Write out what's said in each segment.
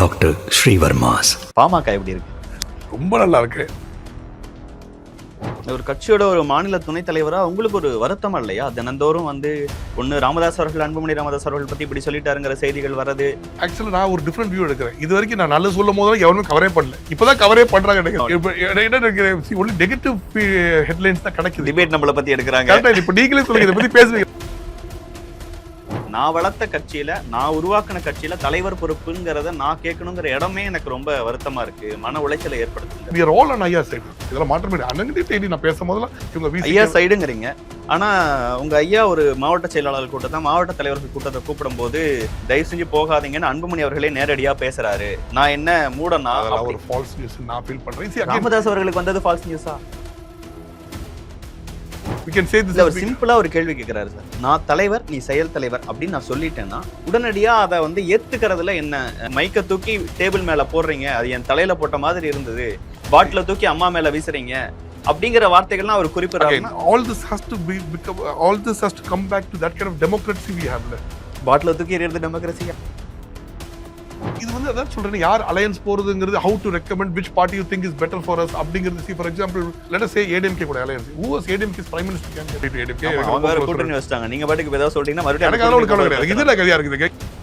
Doctor Srivarma's. PMK எப்படி இருக்கு? ரொம்ப நல்லா இருக்கு. ஒரு கட்சியோட ஒரு மாநில துணைத் தலைவரா உங்களுக்கு ஒரு வருத்தமா இல்லையா? தினந்தோறும் வந்து ஒன்னு ராமதாஸ் அவர்கள், அன்புமணி ராமதாஸ் அவர்கள் பத்தி இப்படி சொல்லிட்டாருங்கிற செய்திகள் வர்றது. ஆக்சுவலா நான் ஒரு டிஃப்ரெண்ட் வியூ எடுக்கிறேன். இது வரைக்கும் நான் நல்லது சொல்லும் போது எவருமே கவரே பண்ணல. இப்பதான் கவரே பண்றாங்க. ஒன்லி நெகட்டிவ் ஹெட்லைன்ஸ் தான் கிடைக்குது. டிபேட் நம்மள பத்தி எடுக்கிறாங்க. இப்ப நீங்களே சொல்லுங்க, இதை பத்தி பேசுவீங்க. நான் வளர்த்த கட்சியில, நான் உருவாக்கின கட்சியில தலைவர் பொறுப்புங்கிறத நான் கேட்கணுங்கிற இடமே எனக்கு ரொம்ப வருத்தமா இருக்கு. மன உளைச்சலை ஏற்படுத்துது. We are all on ஐயா சைடு. இதெல்லாம் மாற்றம் இல்லை. அண்ணன் நான் பேசும்போதெல்லாம் இவங்க ஐயா சைடுங்கிறீங்க. ஆனா உங்க ஐயா ஒரு மாவட்ட செயலாளர் கூட்டத்தை, மாவட்ட தலைவர்கள் கூட்டத்தை கூப்பிடும் போது தயவு செஞ்சு போகாதீங்கன்னு அன்புமணி அவர்களே நேரடியா பேசுறாரு. நான் என்ன மூடனா? ஒரு ஃபால்ஸ் நியூஸ் நான் ஃபீல் பண்றேன். ராமதாஸ் அவர்களுக்கு வந்தது ஃபால்ஸ் நியூஸா? We can say this. அவர் சிம்பிளா ஒரு கேள்வி கேட்கிறாரு சார். நான் தலைவர், நீ செயல் தலைவர் அப்படின்னு நான் சொல்லிட்டேன்னா உடனடியா அதை வந்து ஏத்துக்கிறதுல என்ன? மைக்க தூக்கி டேபிள் மேல போடுறீங்க, அது என் தலையில போட்ட மாதிரி இருந்தது, பாட்டில தூக்கி அம்மா மேல வீசுறீங்க அப்படிங்கிற வார்த்தைகள்லாம் அவர் குறிப்பிடுறாரு. All this has to come back to that kind of democracy we have. பாட்டில தூக்கி எறியறது டெமோக்ரஸியா? இது வந்து அதான் சொல்றேன், யார் alliance போறதுங்கிறது, how to recommend which party you think is better for us அப்படிங்கிறது. see for example, let us say ADMK கூட alliance. who was ADMK's prime minister candidate? ADMK அவங்க வேற கூட்டணி வச்சிட்டாங்க. நீங்க பாட்டுக்கு ஏதாவது சொல்றீங்கன்னா மறுபடியும் எனக்கு அதோட கவலை கிடையாது. இதுல கதையா இருக்குது.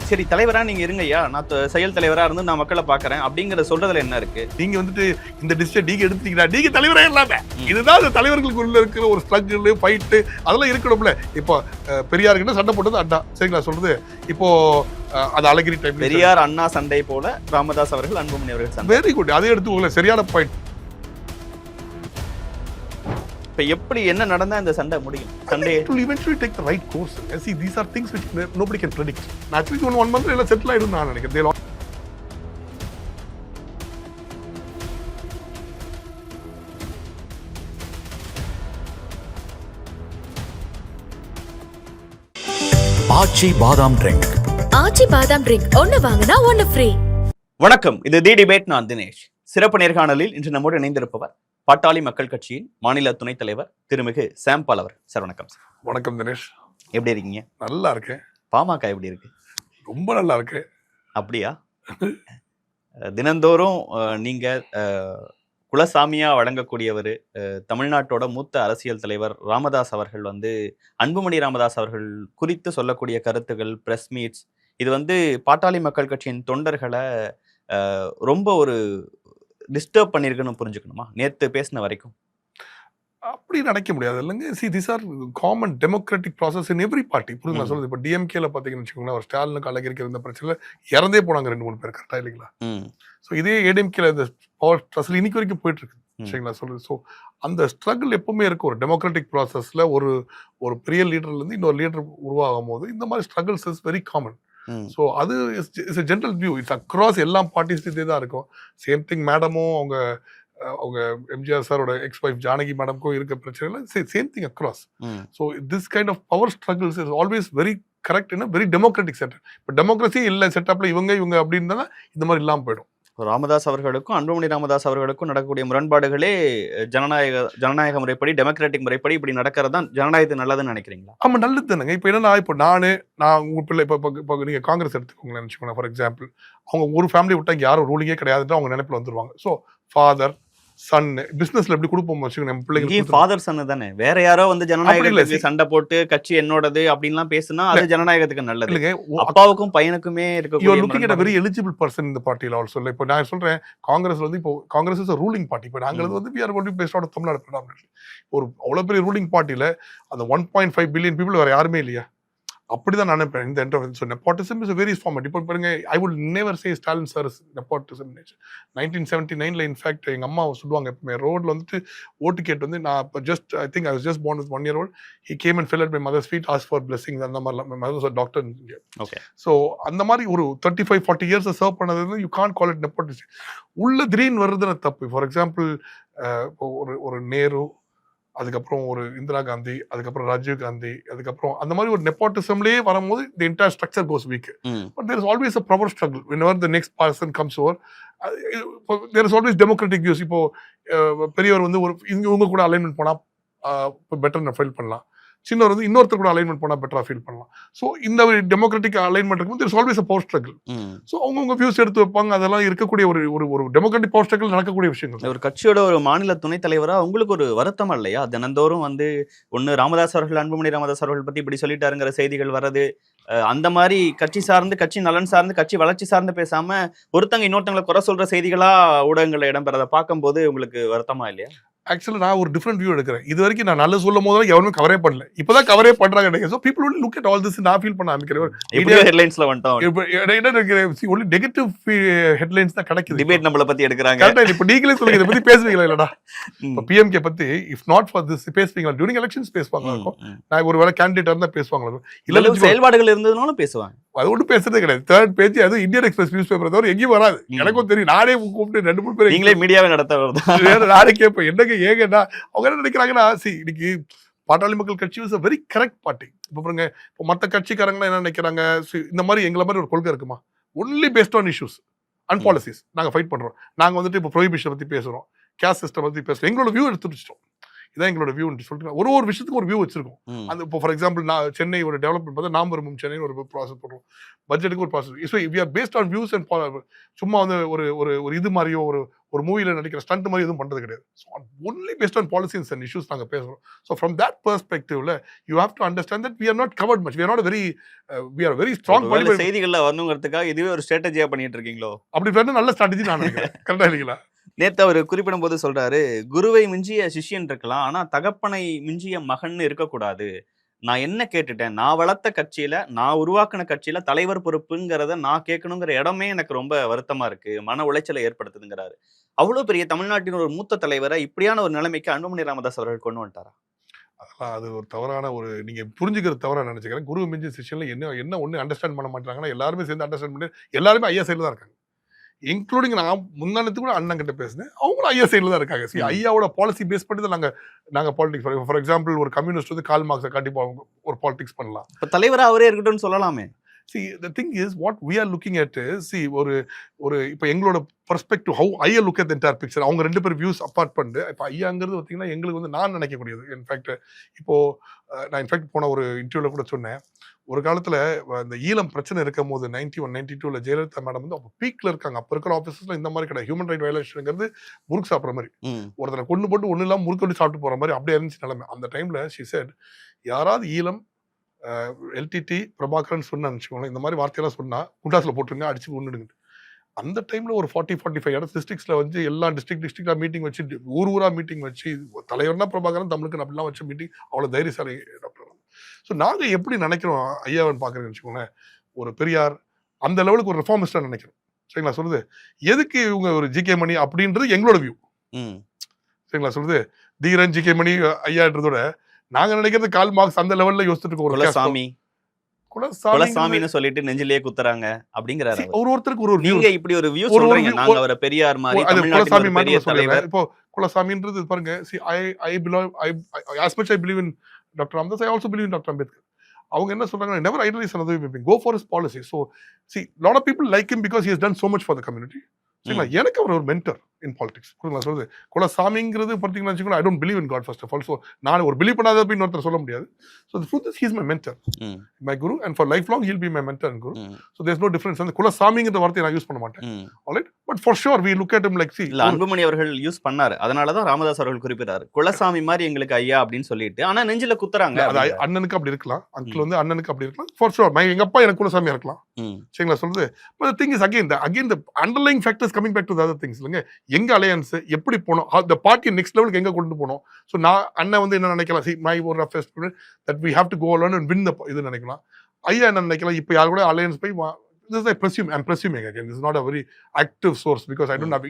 சரி, தலைவரா நீங்க இருங்கய்யா, நான் செயல் தலைவரா இருந்து நான் மக்களை பாக்குறேன் அப்படிங்கிற சொல்றதுல என்ன இருக்கு? நீங்க வந்துட்டு இந்த டிசிஷன் நீங்க எடுத்துட்டீங்கன்னா நீங்க தலைவரா இல்லாம, இதுதான் அந்த தலைவர்களுக்குள்ள இருக்கிற ஒரு ஸ்ட்ரகிள், ஃபைட் அதெல்லாம் இருக்கணும்ல. இப்போ பெரியார்கிட்ட சண்டை போட்டது அண்ணா, சரிங்களா சொல்றது. இப்போ அது அழகிரி டைம் பெரியார் அண்ணா சண்டை போல ராமதாஸ் அவர்கள், அன்புமணி அவர்கள் சண்டை. Very good. அதே எடுத்துக்கோங்களேன், சரியான பாயிண்ட். இப்ப எப்படி என்ன நடந்தா இந்த சண்டை முடியும்? Sunday it will eventually take the right course. See, these are things which nobody can predict. Naturally one month எல்லாம் செட்டில் ஆயிடும் நான் நினைக்கிறேன். ஆச்சி பாதாம் ட்ரிங்க். ஆச்சி பாதாம் ட்ரிங்க் ஒன்னு வாங்கினா ஒன்னு ஃப்ரீ. வணக்கம், இது தி டிபேட். நான் தினேஷ். சிறப்பு நேர்காணலில் இன்று நம்மோடு இணைந்திருப்பவர் பாட்டாளி மக்கள் கட்சியின் மாநில துணைத் தலைவர் திருமிகு சாம் பால் அவர். சார் வணக்கம். சார் வணக்கம் தினேஷ். எப்படி இருக்கீங்க? நல்லா இருக்கேன். பாமக எப்படி இருக்கு? ரொம்ப நல்லா இருக்கு. அப்படியா? தினந்தோறும் நீங்க குலசாமியா வழங்கக்கூடியவர், தமிழ்நாட்டோட மூத்த அரசியல் தலைவர் ராமதாஸ் அவர்கள் வந்து அன்புமணி ராமதாஸ் அவர்கள் குறித்து சொல்லக்கூடிய கருத்துக்கள், பிரஸ் மீட்ஸ், இது வந்து பாட்டாளி மக்கள் கட்சியின் தொண்டர்களை ரொம்ப ஒரு டிஸ்டர்ப் பண்ணிருக்குன்னு புரிஞ்சுக்கணுமா? நேத்து பேசின வரைக்கும் அப்படி நினைக்க முடியாது இல்லைங்க. see these are common democratic process in every party. புரியுது சொல்றது. இப்போ டிஎம்கேல பாத்தீங்கன்னு வச்சுக்கோங்களேன், ஒரு ஸ்டாலினுக்கு அழகிரிக்கு இருந்த பிரச்சனை இறந்தே போனாங்க 2-3 பேர், கரெக்டா இல்லைங்களா? ஸோ இதே ஏடிஎம்கேல இந்த பவர் ஸ்ட்ரகிள் இன்னைக்கு வரைக்கும் போயிட்டு இருக்கு, சரிங்களா சொல்றது. ஸோ அந்த ஸ்ட்ரகிள் எப்பவுமே இருக்கும். ஒரு டெமோக்ராட்டிக் ப்ராசஸ்ல ஒரு பெரிய லீடர்ல இருந்து இன்னொரு லீடர் உருவாகும் போது இந்த மாதிரி struggles is very common. So அது is general view. It's across எல்லா பார்ட்டிஸ் இதே தான் இருக்கும். சேம் திங் மேடமும் அவங்க எம்ஜிஆர் சாரோட எக்ஸ் வைஃப் ஜானகி மேடம்க்கும் இருக்க பிரச்சனை same thing across. So this kind of power struggles is always very correct in very democratic setup. இப்போ டெமோக்ரஸி இல்லை செட்டப்ல இவங்க அப்படின்னு இந்த மாதிரி இல்லாமல் போயிடும். ராமதாஸ் அவர்களுக்கும் அன்புமணி ராமதாஸ் அவர்களுக்கும் நடக்கக்கூடிய முரண்பாடுகளே ஜனநாயக முறைப்படி, டெமோக்ராட்டிக் முறைப்படி இப்படி நடக்கிறதா ஜனநாயகத்துக்கு நல்லதுன்னு நினைக்கிறீங்களா? ஆமா, நல்லது தானேங்க. இப்போ என்னன்னா, இப்போ நான் உங்க பிள்ளை இப்போ நீங்க காங்கிரஸ் எடுத்துக்கோங்களேன் நினைச்சுக்கோங்க. ஃபார் எக்ஸாம்பிள், அவங்க ஒரு ஃபேமிலி விட்டா இங்கே யாரும் ரூலிங்கே கிடையாதுன்னு அவங்க நினைப்பில் வந்துருவாங்க. ஸோ ஃபாதர் சன் பிசினஸ்ல எப்படி கொடுப்போம் வச்சுக்கோங்க. பிள்ளைங்க ஃபாதர் சன் தானே, வேற யாரோ வந்து ஜனநாயகத்துக்கு சண்டை போட்டு கட்சி என்னோடது அப்படின்லாம் பேசுனா அது ஜனநாயகத்துக்கு நல்லது இல்லைங்க. அப்பாவுக்கும் பையனுக்குமே இருக்க வெரி எலிஜிபிள் பர்சன் இந்த பார்ட்டியில் ஆல்சோ. இல்லை இப்போ நான் சொல்றேன், காங்கிரஸ்ல வந்து இப்போ காங்கிரஸ் இஸ் ரூலிங் பார்ட்டி. இப்போ நாங்கள் வந்து we are going to be based out of Tamil Nadu predominantly. ஒரு அவ்வளவு பெரிய ரூலிங் பார்ட்டியில அந்த 1.5 பில்லியன் பீப்புள் வேற யாருமே இல்லையா? அப்படிதான் நான் நினைப்பேன் இந்த enterprise. So nepotism is very format. இப்போ பாருங்க, I would never say Stalin sir is nepotism. 1979 in fact எங்கள் அம்மா சொல்லுவாங்க, எப்பவுமே ரோட்ல வந்துட்டு ஓட்டு கேட்டு வந்து, நான் இப்போ just I think I was just born with 1 year old. He came and fell at my mother's feet, asked for blessings. அந்த மாதிரிலாம். my mother was a doctor in India. Okay. So அந்த மாதிரி ஒரு 35-40 years சர்வ் பண்ணது you can't call it nepotism. உள்ள திடீர்னு வருதுன்னு தப்பு. ஃபார் எக்ஸாம்பிள், ஒரு நேரு, அதுக்கப்புறம் ஒரு இந்திரா காந்தி, அதுக்கப்புறம் ராஜீவ் காந்தி, அதுக்கப்புறம் அந்த மாதிரி ஒரு நெப்போட்டிசம்லயே வரும்போது the entire structure goes weak. But there is always a power struggle whenever the next person comes over. There is always democratic views. இப்போ பெரியவர் வந்து ஒரு இவங்க கூட அலைன்மெண்ட் போனா பெட்டர் ஃபைல் பண்ணலாம். சின்னவர் வந்து இன்னொருத்தர் கூட அலைன்மெண்ட் போனால் பெட்டராக ஃபீல் பண்ணலாம். ஸோ இந்த ஒரு டெமோக்ராட்டிக் அலைன்மெண்ட் இருக்கும்போது it's always a power struggle. So அவங்கவுங்க வியூஸ் எடுத்து வைப்பாங்க. அதெல்லாம் இருக்கக்கூடிய ஒரு ஒரு டெமோக்ராட்டிக் பவர் ஸ்ட்ரகிள் நடக்கக்கூடிய விஷயங்கள். ஒரு கட்சியோட ஒரு மாநில துணைத் தலைவரா உங்களுக்கு ஒரு வருத்தம் இல்லையா? தினந்தோறும் வந்து ஒன்னு ராமதாஸ் அவர்கள், அன்புமணி ராமதாஸ் அவர்கள் பத்தி இப்படி சொல்லிட்டாருங்கிற செய்திகள் வர்றது, அந்த மாதிரி கட்சி சார்ந்து, கட்சி நலன் சார்ந்து, கட்சி வளர்ச்சி சார்ந்து பேசாம ஒருத்தங்க இன்னொருத்தங்களை குறை சொல்ற செய்திகளா ஊடகங்கள்ல இடம்பெறதை பார்க்கும்போது உங்களுக்கு வருத்தமா இல்லையா? ஆக்சுவலி நான் ஒரு டிஃப்ரெண்ட் வியூ எடுக்கிறேன். இது வரைக்கும் நான் நல்ல சொல்லும் போதெல்லாம் எவருமே கவரே பண்ணல. இப்பதான் கவரே பண்றாங்க நினைக்கிறேன். So people only look at all this. நான் ஃபீல் பண்ண ஆரம்பிக்கிறேன். ஹெட்லைன்ஸ்ல வந்துட்டோம். என்ன நினைக்கிறேன், ஒன்லி நெகட்டிவ் ஹெட்லைன்ஸ் தான் கிடைக்குது. டிபேட் நம்மள பத்தி எடுக்கிறாங்க. கரெக்டா. இப்போ நீங்களே சொல்லுங்க, இதை பத்தி பேசுவீங்களா இல்லடா? இப்போ பிஎம்கே பத்தி இஃப் நாட் ஃபார் திஸ் பேசுவீங்களா? டியூரிங் எலெக்ஷன்ஸ் பேசுவாங்களா இருக்கும்? நான் ஒரு வேளை கேண்டிடேட்டா இருந்தா பேசுவாங்களா? இல்ல செயல்பாடுகள் இருந்ததுனாலும் பேசுவாங்க. அது ஒன்றும் பேசுறதே கிடையாது. தேர்ட் பேஜ் அது இந்தியன் எக்ஸ்பிரஸ் நியூஸ் பேப்பர் தவிர எங்கேயும் வராது. எனக்கும் தெரியும். நானே கூப்பிட்டு 2-3 பேர் நீங்களே மீடியாவை நடத்த நானே கேட்பேன், என்னங்க ஏங்கன்னா அவங்க என்ன நினைக்கிறாங்கன்னா, இன்னைக்கு பாட்டாளி மக்கள் கட்சி is a very correct party. இப்போ பாருங்க, இப்போ மற்ற கட்சிக்காரங்களாம் என்ன நினைக்கிறாங்க, இந்த மாதிரி எங்களை மாதிரி ஒரு கொள்கை இருக்குமா, only based on issues and policies நாங்கள் ஃபைட் பண்றோம். நாங்கள் வந்துட்டு இப்போ ப்ரொஹிபிஷன் பத்தி பேசுறோம், கேஸ்ட் சிஸ்டம் பத்தி பேசுறோம். எங்களோட வியூ எடுத்து வச்சிட்டோம். இதான் எங்களோட வியூ சொல்லிட்டு ஒரு விஷயத்துக்கு ஒரு வியூ வச்சிருக்கோம். அந்த இப்போ ஃபார் எக்ஸாம்பிள் நான் சென்னை ஒரு டெவலப்மெண்ட் பார்த்தா நாம் வரும்போது சென்னை ஒரு ப்ராசஸ் பண்ணுறோம், பட்ஜெட்டுக்கு ஒரு process. So we are based on views and சும்மா வந்து ஒரு இது மாதிரியோ ஒரு மூவியில் நடிக்கிற ஸ்டண்ட் மாதிரி எதுவும் பண்ணுறது கிடையாது. So only based on policies and issues நாங்கள் பேசுகிறோம். ஸோ ஃப்ரம் தட் பெர்ஸ்பெக்டிவ்ல you have to understand that we are not covered much. We are very strong. செய்திகளில் வரணுங்கிறதுக்காக இதுவே ஒரு ஸ்ட்ராட்டஜியா பண்ணிட்டு இருக்கீங்களோ? அப்படி நல்ல ஸ்ட்ராட்டஜி நான் நினைக்கிறேன். கரெக்டாக இல்லைங்களா? நேத்து அவர் குறிப்பிடும் போது சொல்றாரு, குருவை மிஞ்சிய சிஷ்யன் இருக்கலாம், ஆனா தகப்பனை மிஞ்சிய மகன் இருக்கக்கூடாது. நான் என்ன கேட்டுட்டேன், நான் வளர்த்த கட்சியில, நான் உருவாக்கின கட்சியில தலைவர் பொறுப்புங்கிறத நான் கேட்கணுங்கிற இடமே எனக்கு ரொம்ப வருத்தமா இருக்கு, மன உளைச்சலை ஏற்படுத்துதுங்கிறாரு. அவ்வளவு பெரிய தமிழ்நாட்டின் ஒரு மூத்த தலைவரை இப்படியான ஒரு நிலைமைக்கு அன்புமணி ராமதாஸ் அவர்கள் கொண்டு வந்துட்டாரா? அதெல்லாம் அது ஒரு தவறான நீங்க புரிஞ்சுக்கிற தவறா நினைச்சுக்கிறேன். குரு மிஞ்சி சிஷன்ல என்ன ஒண்ணு அண்டர்ஸ்டாண்ட் பண்ண மாட்டாங்கன்னா, எல்லாருமே சேர்ந்து அண்டர்ஸ்டாண்ட் பண்ணி எல்லாருமே ஐயா சைடுல தான் இருக்காங்க. இன்க்ளூடிங் நான் முன்னாடி கூட அண்ணன் கிட்ட பேசினேன், அவங்களும் ஐயா சைடுல தான் இருக்காங்க. ஐயாவோட பாலிசி பேஸ் பண்ணி தான் நாங்க பாலிடிக்ஸ். ஃபார் எக்ஸாம்பிள் ஒரு கம்யூனிஸ்ட் வந்து கால் மார்க்ஸை காட்டி ஒரு பாலிடிக்ஸ் பண்ணலாம். இப்ப தலைவரா அவரே இருக்கட்டும்னு சொல்லலாமே. See, the thing is, what we are looking at is, இப்போ எங்களோட perspective, how I look at the entire picture. அவங்க 2 பேர் வியூஸ் அப்பார்ட் பண்ணிட்டு, இப்போ ஐயாங்கிறது பார்த்தீங்கன்னா எங்களுக்கு வந்து நான் நினைக்கக்கூடியது. இன்ஃபேக்ட் இப்போ நான் இன்ஃபேக்ட் போன ஒரு இன்டர்வியூல கூட சொன்னேன், ஒரு காலத்துல இந்த ஈழம் பிரச்சனை இருக்கும் போது 91-92 ஜெயலலிதா மேடம் வந்து அப்போ பீக்ல இருக்காங்க. அப்போ இருக்கிற ஆஃபீஸர்ஸ்ல இந்த மாதிரி கிடையாது. ஹியூமன் ரைட் வயலேஷன்ங்கிறது முறுக்கு சாப்பிட்ற மாதிரி, ஒருத்தரை கொண்டு போட்டு ஒன்றும் இல்லாமல் முறுக்கு சாப்பிட்டு போற மாதிரி அப்படியே இருந்துச்சு நிலைமை. அந்த டைம்ல she said, யாராவது ஈழம் எல்டிடி பிரபாகரன் சொன்னு நினச்சிக்கோங்களேன், இந்த மாதிரி வார்த்தையெல்லாம் சொன்னா குண்டாஸ்ல போட்டுருங்க, அடிச்சு கொண்டுடுங்க. அந்த டைம்ல ஒரு 40-45 இடம் டிஸ்ட்ரிக்ட்ஸ்ல வந்து எல்லா டிஸ்ட்ரிக்டா மீட்டிங் வச்சு, ஊரா மீட்டிங் வச்சு, தலைவர்னா பிரபாகரன், தமிழுக்கு அப்படிலாம் வச்சு மீட்டிங், அவ்வளோ தைரியசாலி டாக்டர். ஸோ நாங்க எப்படி நினைக்கிறோம் ஐயாவன் பார்க்குறேன்னு வச்சுக்கோங்களேன், ஒரு பெரியார் அந்த லெவலுக்கு ஒரு ரிஃபார்மிஸ்டா நினைக்கிறோம். சரிங்களா சொல்லுது, எதுக்கு இவங்க ஒரு ஜிகே மணி அப்படின்றது எங்களோட வியூ. சரிங்களா சொல்லுது, தீரன் ஜிகே மணி ஐயான்றதோட நாங்க நினைக்கிறது கால் மார்க்ஸ் அந்த லெவல்ல யோசிச்சுட்டு இருக்கோம். குலசாமின்னு சொல்லிட்டு நெஞ்சிலேயே குத்துறாங்க அப்படிங்கறாரு. ஒருத்தருக்கு ஒரு நீங்க இப்படி ஒரு வியூ சொல்றீங்க, நாங்க அவரை பெரியார் மாதிரி தமிழ்நாட்டுல பெரிய தலைவர். இப்போ குலசாமின்றது பாருங்க, see I belong, as much I believe in Dr. Ramdas, I also believe in Dr. Ambedkar. அவங்க என்ன சொல்றாங்க, never idolize another human being, go for his policy. So see, lot of people like him because he has done so much for the community. சரிங்களா, எனக்கு அவர் ஒரு mentor in politics. சொல்றது குலசாமிங்கிறது பார்த்தீங்கன்னா வச்சுக்கோங்க, I don't believe in God first of all. So நான் ஒரு believe பண்ணாத அப்படின்னு ஒருத்தர் சொல்ல முடியாது. So the truth is he is my mentor, my guru, and for life long he'll be my mentor and guru. So there's no difference. அந்த குலசாமிங்கிற வார்த்தையை நான் யூஸ் பண்ண மாட்டேன். Alright, but for sure we look at him like சி. இல்ல, அன்புமணி அவர்கள் use பண்ணாரு, அதனால தான் ராமதாஸ் அவர்கள் குறிப்பிட்டாரு குலசாமி மாதிரி எங்களுக்கு ஐயா அப்படின்னு சொல்லிட்டு. ஆனா நெஞ்சில குத்துறாங்க. அண்ணனுக்கு அப்படி இருக்கலாம், அங்கிள் வந்து அண்ணனுக்கு அப்படி இருக்கலாம். ஃபார் ஷூர் எங்க அப்பா எனக்கு குலசாமியா இருக்கலாம். சரிங்களா சொல்றது. But the thing is again the underlying factors coming back to the other things. இல்லங்க, எங்க அலையன்ஸ் எப்படி போனோம், the party next level எங்க கொண்டு போனோம். சோ நான் அண்ணன் வந்து என்ன நினைக்கலாம், see my one of first that we have to go alone and win the இது நினைக்கலாம். ஐயா என்ன நினைக்கலாம், இப்போ யார் கூட அலையன்ஸ் போய் this is I presume, I'm presuming again, this is not a very active source because I don't have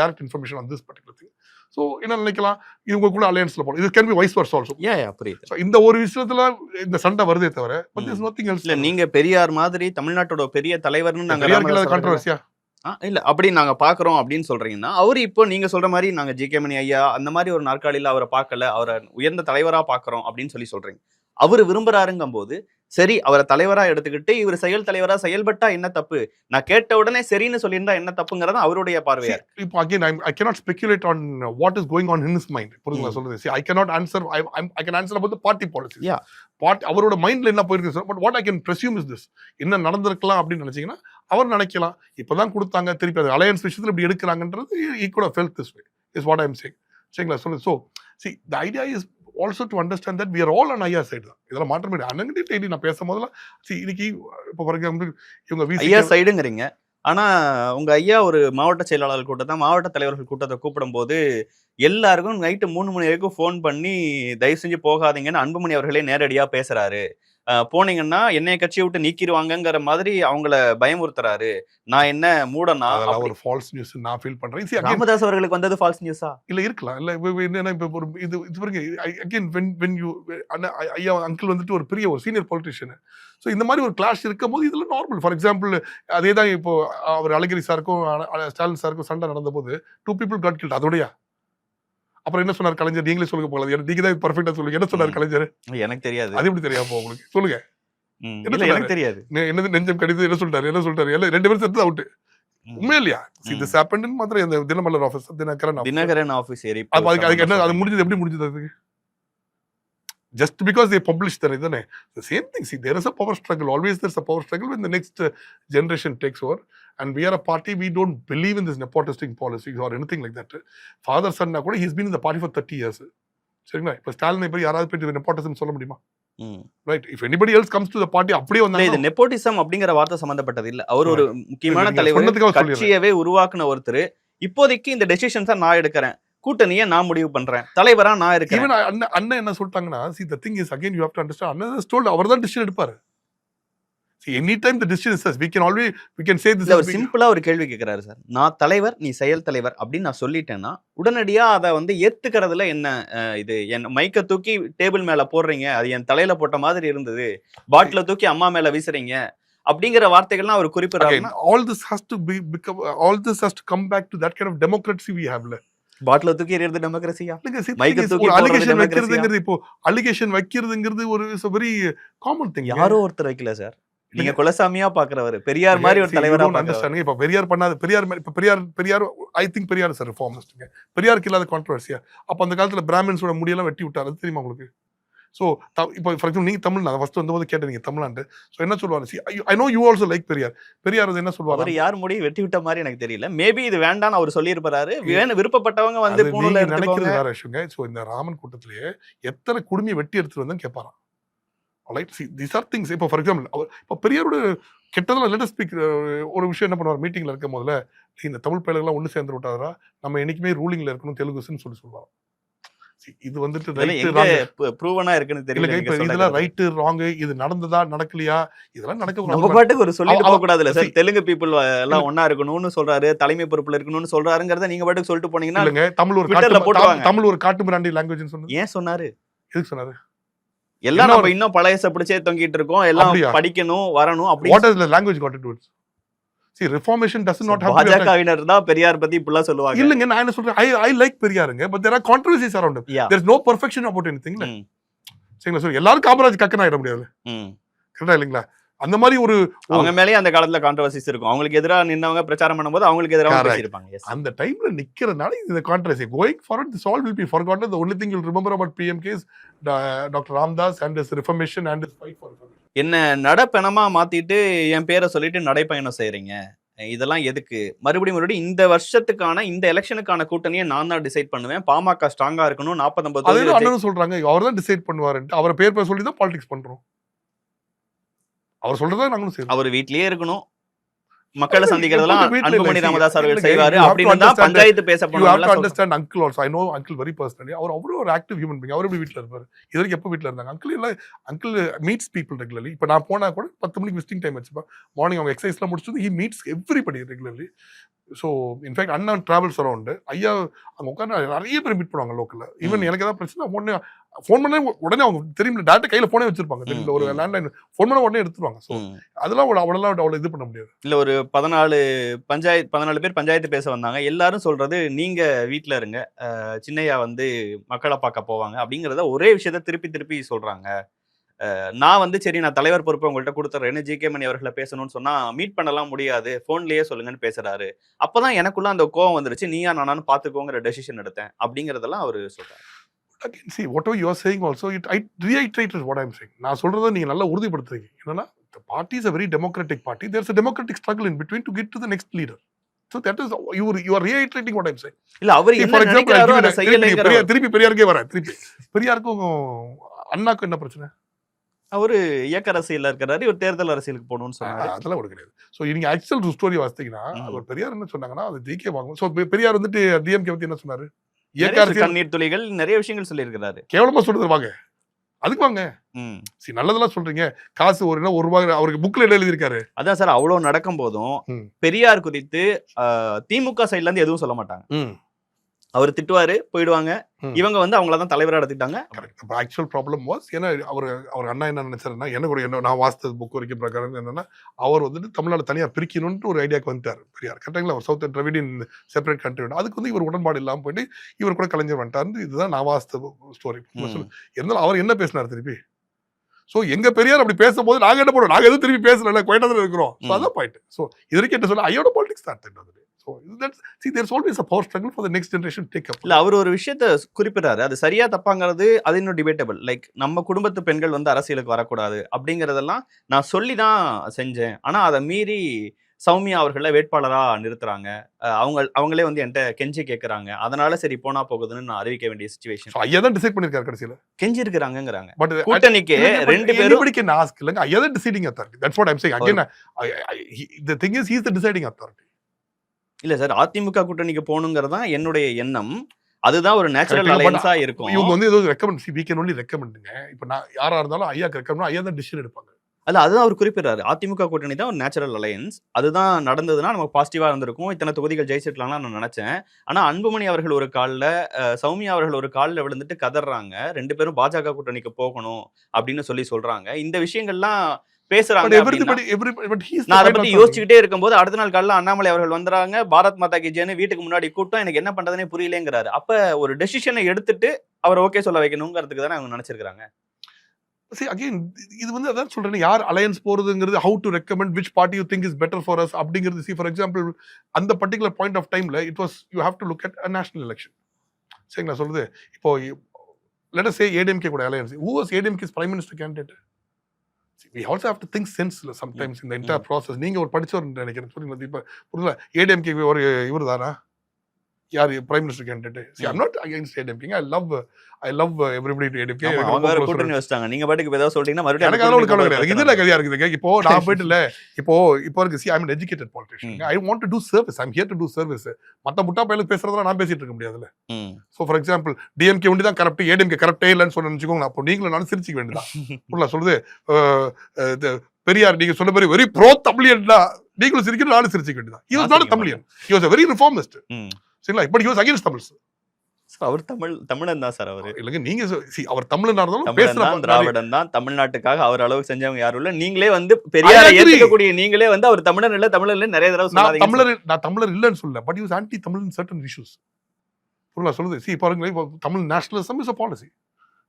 direct information on this particular thing. So என்ன நினைக்கலாம், இவங்க கூட அலையன்ஸ்ல போறோம். இது can be vice versa also. புரியுது. So இந்த ஒரு விஷயத்துல இந்த சண்டை வருதே தவிர but there is nothing else. இல்ல, நீங்க பெரியார் மாதிரி தமிழ்நாட்டோட பெரிய தலைவர்னு நாங்க கான்ட்ரோவர்சியா இல்ல அப்படி நாங்க பாக்குறோம் அப்படின்னு சொல்றீங்கன்னா, அவரு இப்போ நீங்க சொல்ற மாதிரி நாங்க ஜிகே மணி ஐயா அந்த மாதிரி ஒரு நாற்காலியில அவரை பார்க்கல, அவரை உயர்ந்த தலைவரா பாக்குறோம் அப்படின்னு சொல்றீங்க. அவரு விரும்புறாருங்கும் போது சரி அவரை தலைவரா எடுத்துக்கிட்டு இவர் செயல் தலைவரா செயல்பட்டா என்ன தப்பு, நான் கேட்ட உடனே சரின்னு சொல்லியிருந்தா என்ன தப்புங்கிறது அவருடைய பார்வையா இருக்கு. இப்போ again I cannot speculate on what is going on in his mind. புரியுங்களா சொல்றது? See, I cannot answer. I can answer about the party policies. Yeah. அவரோட மைண்ட்ல என்ன போயிருக்கு sir. But what I can presume is this. என்ன நடந்திருக்கலாம் அப்படின்னு நினைச்சீங்கன்னா அவர் நினைக்கலாம் இப்பதான் கொடுத்தாங்க திருப்பி அது அலையன்ஸ் விஷயத்துல இப்படி எடுக்கிறாங்கன்றது he could have felt this way is what I am saying. சரிங்களா சொல்றது? So see, the idea is also to understand that we are all on ஐயா சைடு தான். இதெல்லாம் மாற்ற முடியாது. அண்ணங்கிட்ட டெய்லி நான் பேசும் போதெல்லாம் இன்னைக்கு இப்போ ஃபார் எக்ஸாம்பிள் இவங்க ஐயா சைடுங்கிறீங்க, ஆனா உங்க ஐயா ஒரு மாவட்ட செயலாளர் கூட்டத்தை மாவட்ட தலைவர்கள் கூட்டத்தை கூப்பிடும் போது எல்லாருக்கும் நைட்டு 3 மணி வரைக்கும் ஃபோன் பண்ணி தயவு செஞ்சு போகாதீங்கன்னு அன்புமணி அவர்களே நேரடியா பேசுறாரு. போனீங்கன்னா என்னைய கட்சியை விட்டு நீக்கிடுவாங்கங்கிற மாதிரி அவங்கள பயமுறுத்துறாரு. நான் என்ன மூடனா? ஒரு ஃபால்ஸ் நியூஸ் நான் ஃபீல் பண்றேன். ராமதாஸ் அவர்களுக்கு வந்தது ஃபால்ஸ் நியூஸா? இல்ல இருக்கலாம். இல்ல என்னன்னா இப்ப ஒரு இது பாருங்க அகைன் when you ஐயா அங்கிள் வந்துட்டு ஒரு பெரிய ஒரு சீனியர் பொலிட்டிஷியன். ஸோ இந்த மாதிரி ஒரு கிளாஷ் இருக்கும் போது இதுல நார்மல். ஃபார் எக்ஸாம்பிள் அதே தான் இப்போ அவர் அழகிரி சாருக்கும் ஸ்டாலின் சாருக்கும் சண்டை நடந்த போது 2 people got killed. அதோடய அப்புறம் என்ன சொன்னார் கலைஞர்? நீங்களே சொல்லுங்க போகலாம். நீங்க தான் பர்ஃபெக்டா சொல்லுங்க. என்ன சொன்னார் கலைஞர்? எனக்கு தெரியாது. அது எப்படி தெரியாம உங்களுக்கு சொல்லுங்க. எனக்கு தெரியாது. என்னது நெஞ்சம் கடிது என்ன சொல்லிட்டாரு? எல்லாம் 2 பேரும் சேர்த்து அவுட். உண்மையா இல்லையா? திஸ் ஹேப்பன்ட் இன் மதுரை அந்த தினமலர் ஆபீஸ் தினகரன் ஆபீஸ் ஏரி. அதுக்கு என்ன அது முடிஞ்சது? எப்படி முடிஞ்சது? அதுக்கு just because they published that, isn't it? The same thing. See, there is a power struggle. Always there's a power struggle when the next generation takes over. And we are a party, we don't believe in this nepotistic policies or anything like that. Father, son, he's been in the party for 30 years. சரிங்களா? இப்போ ஸ்டாலினை போய் யாராவது போயிட்டு nepotism சொல்ல முடியுமா? Right. If anybody else comes to the party அப்படியே வந்தாங்க. இது நெப்போட்டிசம் அப்படிங்கிற வார்த்தை சம்பந்தப்பட்டது இல்ல. அவர் ஒரு முக்கியமான தலைவர், கட்சியவே உருவாக்குன ஒருத்தர். இப்போதைக்கு இந்த டெசிஷன்ஸை நான் எடுக்கிறேன், கூட்டணியை நான் முடிவு பண்றேன், தலைவரா நான் இருக்கேன். ஈவன் அண்ணன் என்ன சொல்லிட்டாங்கன்னா, see the thing is again you have to understand, அண்ணன் has told அவர் தான் டிசிஷன் எடுப்பாரு. See anytime the decision is us, we can say this. அவர் சிம்பிளா ஒரு கேள்வி கேக்குறாரு சார். நான் தலைவர், நீ செயல் தலைவர் அப்படின்னு நான் சொல்லிட்டேன்னா உடனடியா அதை வந்து ஏத்துக்கிறதுல என்ன இது? என் மைக்க தூக்கி டேபிள் மேல போடுறீங்க, அது என் தலையில போட்ட மாதிரி இருந்தது, பாட்டில தூக்கி அம்மா மேல வீசுறீங்க அப்படிங்கிற வார்த்தைகள்லாம் அவர் குறிப்பிடுறாரு. all this has to come back to that kind of democracy we have. பாட்டில தூக்கி எறியறது டெமோக்ரஸியா? அலிகேஷன் வைக்கிறதுங்கிறது இப்போ அலிகேஷன் வைக்கிறதுங்கிறது ஒரு வெரி காமன் திங். யாரோ ஒருத்தர் வைக்கல சார். நீங்க குலசாமியா பாக்குறவர், பெரியார் மாதிரி ஒரு தலைவரா பாக்குறவர். இப்ப பெரியார் பண்ணாத Periyar I think Periyar sir ரிஃபார்மிஸ்ட்ங்க. பெரியாருக்கு இல்லாத கான்ட்ரோவர்சியா? அப்ப அந்த காலத்துல பிராமின்ஸோட முடியெல்லாம் வெட்டி விட்டாரு, அது தெரியுமா உங்களுக்கு? ஸோ இப்போ ஃபார் எக்ஸாம்பிள் நீங்கள் தமிழ், நான் ஃபர்ஸ்ட் வந்தபோது கேட்டேன் நீங்கள் தமிழ்நாண்டு. ஸோ என்ன சொல்லுவாங்க? C I know you also like Periyar. Periyar வந்து என்ன சொல்லுவாங்க? அவர் யார் முடியும் வெட்டி விட்ட மாதிரி எனக்கு தெரியல. மேபி இது வேண்டான்னு அவர் சொல்லியிருப்பாரு. விருப்பப்பட்டவங்க வந்து நினைக்கிறது வேற விஷயங்க. ஸோ இந்த ராமன் கூட்டத்திலேயே எத்தனை குடுமையை வெட்டி எடுத்துட்டு வந்து கேட்பாராம். Right. See these are things. இப்போ ஃபார் எக்ஸாம்பிள் அவர் இப்போ பெரியாரோட கெட்டதில் லெட் அஸ் ஸ்பீக் ஒரு விஷயம் என்ன பண்ணுவார்? மீட்டிங்கில் இருக்கும் போதுல இந்த தமிழ் பயிலெல்லாம் ஒன்று சேர்ந்து விட்டாரா, நம்ம என்னைக்குமே ரூலிங்கில் இருக்கணும் தெலுங்குன்னு சொல்லுவாங்க. இது வந்துட்டு ப்ரூவனா இருக்குன்னு தெரியல. இப்ப இதெல்லாம் ரைட் ராங், இது நடந்ததா நடக்கலையா, இதெல்லாம் நடக்க நம்ம பாட்டுக்கு ஒரு சொல்லிட்டு போக கூடாதுல சார். தெலுங்கு பீப்புள் எல்லாம் ஒண்ணா இருக்கணும்னு சொல்றாரு, தலைமை பொறுப்புல இருக்கணும்னு சொல்றாருங்கறத நீங்க பாட்டுக்கு சொல்லிட்டு போனீங்கன்னா இல்லங்க. தமிழ் ஒரு காட்டு மிராண்டி லாங்குவேஜ்னு சொன்னது ஏன் சொன்னாரு? எதுக்கு சொன்னாரு? எல்லாம் நம்ம இன்னும் பழையச பிடிச்சே தொங்கிட்டு இருக்கோம், எல்லாம் படிக்கணும் வரணும் அப்படி. What is the language got to do? See, reformation does not have to be. பாஜகவினர் தான் பெரியார் பத்தி இப்படி சொல்லுவாங்க. இல்லங்க, நான் என்ன சொல்றேன், I like பெரியாருங்க, but there are controversies around him. There is no perfection about anything. சரிங்களா? சரி, எல்லாரும் காமராஜ் கக்கன் ஆயிட முடியாது. கரெக்டா இல்லைங்களா? அந்த மாதிரி ஒரு அவங்க மேலேயே அந்த காலத்துல கான்ட்ரோவர்சிஸ் இருக்கும். அவங்களுக்கு எதிராக நின்னவங்க பிரச்சாரம் பண்ணும்போது அவங்களுக்கு எதிராக பேசியிருப்பாங்க. அந்த டைம்ல நிக்கிறதுனால இந்த controversy going forward this all will be forgotten. The only thing you'll remember about PMK is Dr. Ramdas and his reformation and his fight for reformation. என்ன நடப்பணமா மாத்திட்டு என் பேரை சொல்லிட்டு நடைப்பயணம் செய்யறீங்க, இதெல்லாம் எதுக்கு? மறுபடியும் இந்த வருஷத்துக்கான இந்த எலெக்ஷனுக்கான கூட்டணியை நான் தான் டிசைட் பண்ணுவேன், பாமக ஸ்ட்ராங்கா இருக்கணும், 49 சொல்றாங்க, அவர் தான் டிசைட் பண்ணுவாரு. அவரை பேர் சொல்லி தான் பாலிடிக்ஸ் பண்றோம். அவர் சொல்றதா நாங்களும் செய்வோம். அவர் வீட்லயே இருக்கணும், மக்களை சந்திக்கிறதெல்லாம் அன்புமணி ராமதாஸ் அவர்கள் செய்வாரு. அப்படின்னு தான் பஞ்சாயத்து பேச போனாங்க. You have to understand uncle also. I know uncle very personally. அவர் அவ்வளவு ஒரு ஆக்டிவ் ஹியூமன் பீயிங். அவர் எப்படி வீட்ல இருப்பாரு? இதுவரைக்கும் எப்போ வீட்ல இருந்தாங்க? Uncle meets people regularly. இப்போ நான் போனா கூட 10 மணிக்கு விசிட்டிங் டைம் வச்சுப்பேன். மார்னிங் அவங்க எக்ஸசைஸ்லாம் முடிச்சுட்டு he meets everybody regularly. So in fact Anna travels around ஐயா அங்கே உட்காந்து நிறைய பேர் மீட் பண்ணுவாங்க லோக்கல்ல. ஈவன் எனக்கு ஏதாவது பிரச்சனை ஃபோன் பண்ண உடனே அவங்க தெரியும், டேரக்டா கையில போனே வச்சிருப்பாங்க. தெரியல, ஒரு லேண்ட்லைன் ஃபோன் பண்ண உடனே எடுத்துருவாங்க. ஸோ அதெல்லாம் அவ்வளோ இது பண்ண முடியாது. இல்ல ஒரு 14 பேர் பஞ்சாயத்து பேச வந்தாங்க. எல்லாரும் சொல்றது நீங்க வீட்டுல இருங்க, சின்னையா வந்து மக்களை பார்க்க போவாங்க அப்படிங்கறத ஒரே விஷயத்த திருப்பி திருப்பி சொல்றாங்க. நான் வந்து சரி நான் தலைவர் பொறுப்பை உங்கள்கிட்ட கொடுத்துறேன்னு ஜி.கே. மணி அவர்களை பேசணும்னு சொன்னா மீட் பண்ணலாம் முடியாது, போன்லயே சொல்லுங்கன்னு பேசுறாரு. அப்பதான் எனக்குள்ள அந்த கோவம் வந்துருச்சு, நீயா நானான்னு பாத்துக்கோங்கிற டெசிஷன் எடுத்தேன் அப்படிங்கறதெல்லாம் அவரு சொல்றாரு. Again, see, whatever you are saying also, I reiterated what I'm saying. நான் சொல்றதை நீங்க நல்லா உறுதிப்படுத்துறீங்க. என்னன்னா, the party is a very democratic party. There's a democratic struggle in between to get to the next leader. So that is, you are reiterating what I'm saying. இல்ல அவர் See, என்ன நினைக்கிறாரோ அதை செய்யலைங்கிற திருப்பி பெரியாருக்கே வரேன். திருப்பி பெரியாருக்கும் அண்ணாக்கும் என்ன பிரச்சனை? அவரு இயக்க அரசியல்ல இருக்கிறாரு, இவர் தேர்தல் அரசியலுக்கு போகணும்னு சொன்னாரு. அதெல்லாம் ஒரு கிடையாது. ஸோ நீங்க ஆக்சுவல் ஸ்டோரி வாசித்தீங்கன்னா அவர் பெரியார் என்ன சொன்னாங்கன்னா அது ஜி.கே. வாங்கும். ஸோ பெரியார் வந்துட்டு டிஎம்கே பத்தி என்ன சொன்னாரு? இயக்க அரசியல் கண்ணீர் துளிகள் நிறைய விஷயங்கள் சொல்லி இருக்கிறாரு. கேவலமா சொல்றது வாங்க, அதுக்கு வாங்க. நல்லதெல்லாம் சொல்றீங்க. காசு ஒரு ரூபாய் அவருக்கு புக்ல என்ன எழுதியிருக்காரு? அதான் சார், அவ்வளவு நடக்கும் போதும் பெரியார் குறித்து திமுக சைட்ல இருந்து எதுவும் சொல்ல மாட்டாங்க. அவர் திட்டுவாரு, போயிடுவாங்க. இவங்க வந்து அவங்களதான் தலைவரா எடுத்துக்கிட்டாங்க. ஆக்சுவல் ப்ராப்ளம் வாஸ், ஏன்னா அவர் அண்ணா என்ன நினைச்சாருன்னா, எனக்கு நான் வாசித்த புக் வரைக்கும் பிரகாரம் என்னன்னா, அவர் வந்துட்டு தமிழ்நாடு தனியா பிரிக்கணும்னு ஒரு ஐடியாக்கு வந்துட்டார் பெரியார். கரெக்டுங்களா? அவர் south and Dravidian separate country. அதுக்கு வந்து இவர் உடன்பாடு இல்லாம போயிட்டு இவர் கூட கலைஞர் வந்துட்டாரு. இதுதான் நான் வாசித்த ஸ்டோரி. இருந்தாலும் அவர் என்ன பேசினார் திருப்பி? ஸோ எங்க பெரியார் அப்படி பேசும்போது நாங்க என்ன பண்ணுவோம்? நாங்க எதுவும் திருப்பி பேசல, கோயட்டாதான் இருக்கிறோம். அதான் பாயிண்ட். ஸோ இது வரைக்கும் என்ன சொல்ல, ஐயோட பாலிடிக்ஸ் தான். So see, there's always a power struggle for the next generation to take up. இல்ல, அவர் ஒரு விஷயத்த குறிப்பிட்டாரு, அது சரியா தப்பாங்கிறது அது இன்னும் டிபேட்டபிள். லைக் நம்ம குடும்பத்து பெண்கள் வந்து அரசியலுக்கு வரக்கூடாது அப்படிங்கறதெல்லாம் நான் சொல்லிதான் செஞ்சேன். ஆனா அதை மீறி சௌமியா அவர்களை வேட்பாளரா நிறுத்துறாங்க. அவங்களே வந்து என்கிட்ட கெஞ்சி கேட்கறாங்க. அதனால சரி போனா போகுதுன்னு நான் அறிவிக்க வேண்டிய சிச்சுவேஷன். ஐயா தான் டிசைட் பண்ணிருக்காரு கடைசியில. கெஞ்சி இருக்கிறாங்கிறாங்க. பட் கூட்டணிக்கு ரெண்டு பேரும் can ask இல்லங்க, ஐயா தான் deciding authority. That's what I'm saying. Again, the thing is, he is the deciding authority. இல்ல சார், அதிமுக கூட்டணிக்கு போகணுங்கிறதா என்னுடைய எண்ணம். அதுதான் ஒரு நேச்சுரல் அலையன்ஸா இருக்கும். இவங்க வந்து ஏதோ ரெக்கமெண்ட், we can only recommendங்க. இப்போ நான் யாரா இருந்தாலும் ஐயாக்கு ரெக்கமெண்ட், ஐயா தான் டிசிஷன் எடுப்பாங்க. அல்ல, அதுதான் அவர் குறிப்பிடுறாரு. அதிமுக கூட்டணி தான் ஒரு நேச்சுரல் அலையன்ஸ். அதுதான் நடந்ததுன்னா நமக்கு பாசிட்டிவா இருந்திருக்கும், இத்தனை தொகுதிகள் ஜெயிச்சிருக்கலாம்னு நான் நினைச்சேன். ஆனா அன்புமணி அவர்கள் ஒரு காலில், சௌமியா அவர்கள் ஒரு காலில் விழுந்துட்டு கதறாங்க, ரெண்டு பேரும் பாஜக கூட்டணிக்கு போகணும் அப்படின்னு சொல்றாங்க. இந்த விஷயங்கள்லாம் பேசுறாங்க. நான் அதை பத்தி யோசிச்சுக்கிட்டே இருக்கும்போது அடுத்த நாள் காலையில அண்ணாமலை அவர்கள் வந்துறாங்க, பாரத் மாதா கி ஜெய்னு வீட்டுக்கு முன்னாடி கூட்டம், எனக்கு என்ன பண்றதுனே புரியலங்கிறாரு. அப்ப ஒரு டெசிஷனை எடுத்துட்டு அவர் ஓகே சொல்ல வைக்கணுங்கிறதுக்கு தானே அவங்க நினைச்சிருக்காங்க. See, again, இது வந்து அதான் சொல்றேன், யார் alliance போறதுங்கிறது, how to recommend which party you think is better for us அப்படிங்கிறது. See, for example, அந்த particular point of timeல it was, you have to look at a national election. சரிங்களா சொல்றது? இப்போ let us say ADMK கூட alliance. Who was ADMK's prime minister candidate? See, we also have to think sense sometimes in the entire process. நீங்க ஒரு படிச்சவர் நினைக்கிறேன் சொல்றீங்க. இப்ப புரியல, ADMK ஒரு இவர் தானா யார் prime minister candidate? See, I'm not against ADMK. I love everybody to ADMK. அவங்க வேற கூட்டணி வச்சாங்க. நீங்க பாட்டுக்கு ஏதாவது சொல்றீங்கன்னா மறுபடியும் எனக்கு அதோட கவலை கிடையாது. இதுல கதையா இருக்குதுங்க. இப்போ நான் போயிட்டு இல்ல, இப்போ இருக்கு. See, I'm an educated politician. I want to do service. I'm here to do service. மத்த முட்டா பையலுக்கு பேசுறதெல்லாம் நான் பேசிட்டு இருக்க முடியாதுல்ல. So for example, DMK ஒண்டி தான் கரெக்ட், ADMK கரெக்டே இல்லன்னு சொன்னு நினைச்சுக்கோங்க. அப்போ நீங்களும் நானும் சிரிச்சுக்க வேண்டியதான். புரியல சொல்லுது? பெரியார் நீங்க சொன்ன மாதிரி வெரி ப்ரோ தமிழியன்டா, நீங்களும் சிரிக்கணும், நானும் சிரிச்சுக்க வேண்டியதான். He was not a Tamilian. He was a very reformist. சரிங்களா? But he was against Tamils. அவர் தமிழன் தான் சார். அவரு இல்லங்க, நீங்க அவர் தமிழனா இருந்தாலும் பேசுறாங்க, திராவிடன் தான். தமிழ்நாட்டுக்காக அவர் அளவுக்கு செஞ்சவங்க யாரும் இல்ல. நீங்களே வந்து பெரியாரை ஏத்துக்கக்கூடிய நீங்களே வந்து அவர் தமிழன் இல்ல, தமிழர் இல்ல நிறைய தடவை சொல்லாதீங்க. நான் தமிழர் இல்லன்னு சொல்ல, but he was anti Tamil in certain issues. புரியல சொல்லுது? See, பாருங்க, Tamil nationalism is a policy.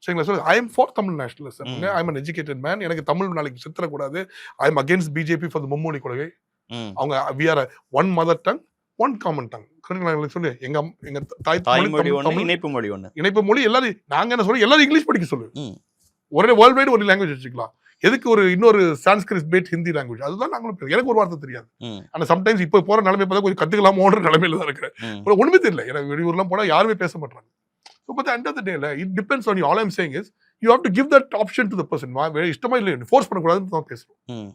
சரிங்களா சொல்லுது? I am for Tamil nationalism. I am an educated man. எனக்கு தமிழ் நாளைக்கு சித்திர கூடாது. I am against BJP for the மும்மொழி கொள்கை. அவங்க we are one mother tongue, one common tongue. சொல்லு, எங்க தாய்மொழி ஒண்ணு, இணைப்பு மொழி எல்லாரும். நாங்க என்ன சொல்றோம், எல்லாரும் இங்கிலீஷ் படிக்க சொல்லு. ஒரே வேர்ல்ட் வைடு ஒரு லாங்குவேஜ் வச்சுக்கலாம். எதுக்கு ஒரு இன்னொரு சான்ஸ்கிரிட் பேட் ஹிந்தி லாங்குவேஜ்? அதுதான் நாங்களும். எனக்கு ஒரு வார்த்தை தெரியாது. ஆனா சம்டைம்ஸ் இப்ப போற நிலைமை பார்த்தா கொஞ்சம் கத்துக்கலாமோன்ற நிலைமையில தான் இருக்கிறேன். ஒண்ணுமே தெரியல எனக்கு. வெளியூர்லாம் போனா யாருமே பேச மாட்டாங்க. So but at the end of the day, it depends on you. All I'm saying is you have to give that option to the person. இஷ்டமா இல்லை, ஃபோர்ஸ் பண்ணக்கூடாதுன்னு தான் பேசுறோம்.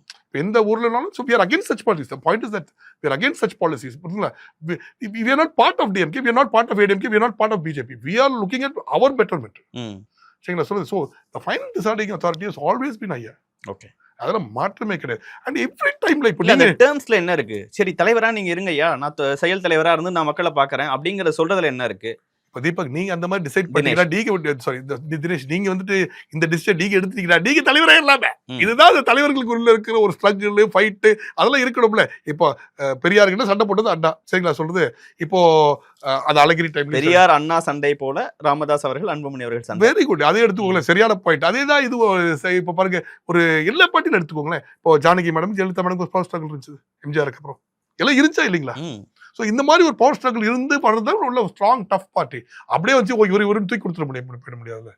எந்த ஊர்லனாலும். So we are against such policies. The point is that we are against such policies. We are not part of DMK, we are not part of ADMK, we are not part of BJP. We are looking at our betterment. சரிங்களா சொல்லுது? So the final deciding authority has always been higher. Okay. அதெல்லாம் மாற்றமே கிடையாது. And every டைம்ல இப்போ இந்த டேர்ம்ஸ்ல என்ன இருக்கு? சரி தலைவரா நீங்க இருங்கய்யா, நான் செயல் தலைவரா இருந்து நான் மக்களை பாக்குறேன் அப்படிங்கறத சொல்றதுல என்ன இருக்கு? இப்போ தீபக் நீங்க அந்த மாதிரி டிசைட் பண்ணீங்கன்னா டிகே சாரி தினேஷ் நீங்க வந்துட்டு இந்த டிசிஷன் டிகே எடுத்துட்டீங்கன்னா டிகே தலைவரே இல்லாம இதுதான் அந்த தலைவர்களுக்கு உள்ள இருக்கிற ஒரு ஸ்ட்ரகிள் ஃபைட்டு அதெல்லாம் இருக்கணும்ல. இப்போ பெரியார்கிட்ட சண்டை போட்டது அண்ணா சரிங்களா சொல்றது. இப்போ அது அழகிரி டைம் பெரியார் அண்ணா சண்டை போல ராமதாஸ் அவர்கள் அன்புமணி அவர்கள் சண்டை. Very good. அதே எடுத்துக்கோங்களேன் சரியான பாயிண்ட். அதே தான் இது. இப்போ பாருங்க ஒரு எல்லா பாட்டிலும் எடுத்துக்கோங்களேன். இப்போ ஜானகி மேடம் ஜெயலலிதா மேடம் ஒரு பவர் ஸ்ட்ரகிள் இருந்துச்சு எம்ஜிஆருக்கு அப்புறம் எல்லாம் இருந்துச்சா இல்லைங்களா. ஸோ இந்த மாதிரி ஒரு பவர் ஸ்ட்ரகிள் இருந்து பண்ணுறது உள்ள ஸ்ட்ராங் டஃப் பார்ட்டி. அப்படியே வச்சு இவரு தூக்கி கொடுத்துட முடியாது.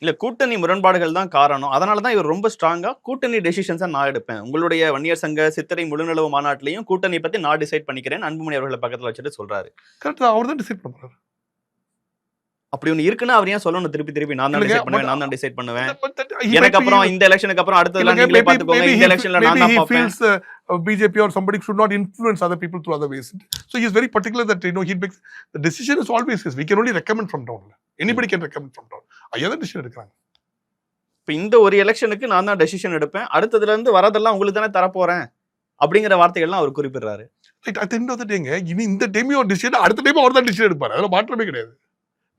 இல்ல கூட்டணி முரண்பாடுகள் தான் காரணம். அதனாலதான் இவர் ரொம்ப ஸ்ட்ராங்கா கூட்டணி டெசிஷன்ஸா நான் எடுப்பேன். உங்களுடைய வன்னியர் சங்க சித்திரை முழுநிலவு மாநாட்டிலையும் கூட்டணி பத்தி நான் டிசைட் பண்ணிக்கிறேன் அன்புமணி அவர்களை பக்கத்துல வச்சுட்டு சொல்றாரு. கரெக்ட். அவர் தான் டிசைட் பண்றாரு. அப்படி ஒண்ணு இருக்குன்னா அவர் ஏன் சொல்லணும் திருப்பி நான் தான் டிசைட் பண்ணுவேன் நான் தான் டிசைட் பண்ணுவேன் எனக்கு அப்புறம் இந்த எலெக்ஷனுக்கு அப்புறம் அடுத்ததெல்லாம் நீங்களே பாத்துக்கோங்க இந்த எலெக்ஷன்ல நான் தான் பாப்பேன். BJP or somebody should not influence other people through other ways. So he is very particular that he makes the decision is always his. We can only recommend from down. Anybody can recommend from down. ஐயா தான் decision எடுக்கறாங்க. இப்போ இந்த ஒரு எலெக்ஷனுக்கு நான் தான் decision எடுப்பேன் அடுத்ததுல இருந்து வரதெல்லாம் உங்களுக்கு தானே தர போறேன் அப்படிங்கிற வார்த்தைகள்லாம் அவர் குறிப்பிடுறாரு. Right. at the end of the day இனி இந்த டைம் ஒரு டிசிஷன் அடுத்த டைம் அவர் தான் டிசிஷன் எடுப்பாரு. அதெல்லாம் மாற்றமே கிடையாது.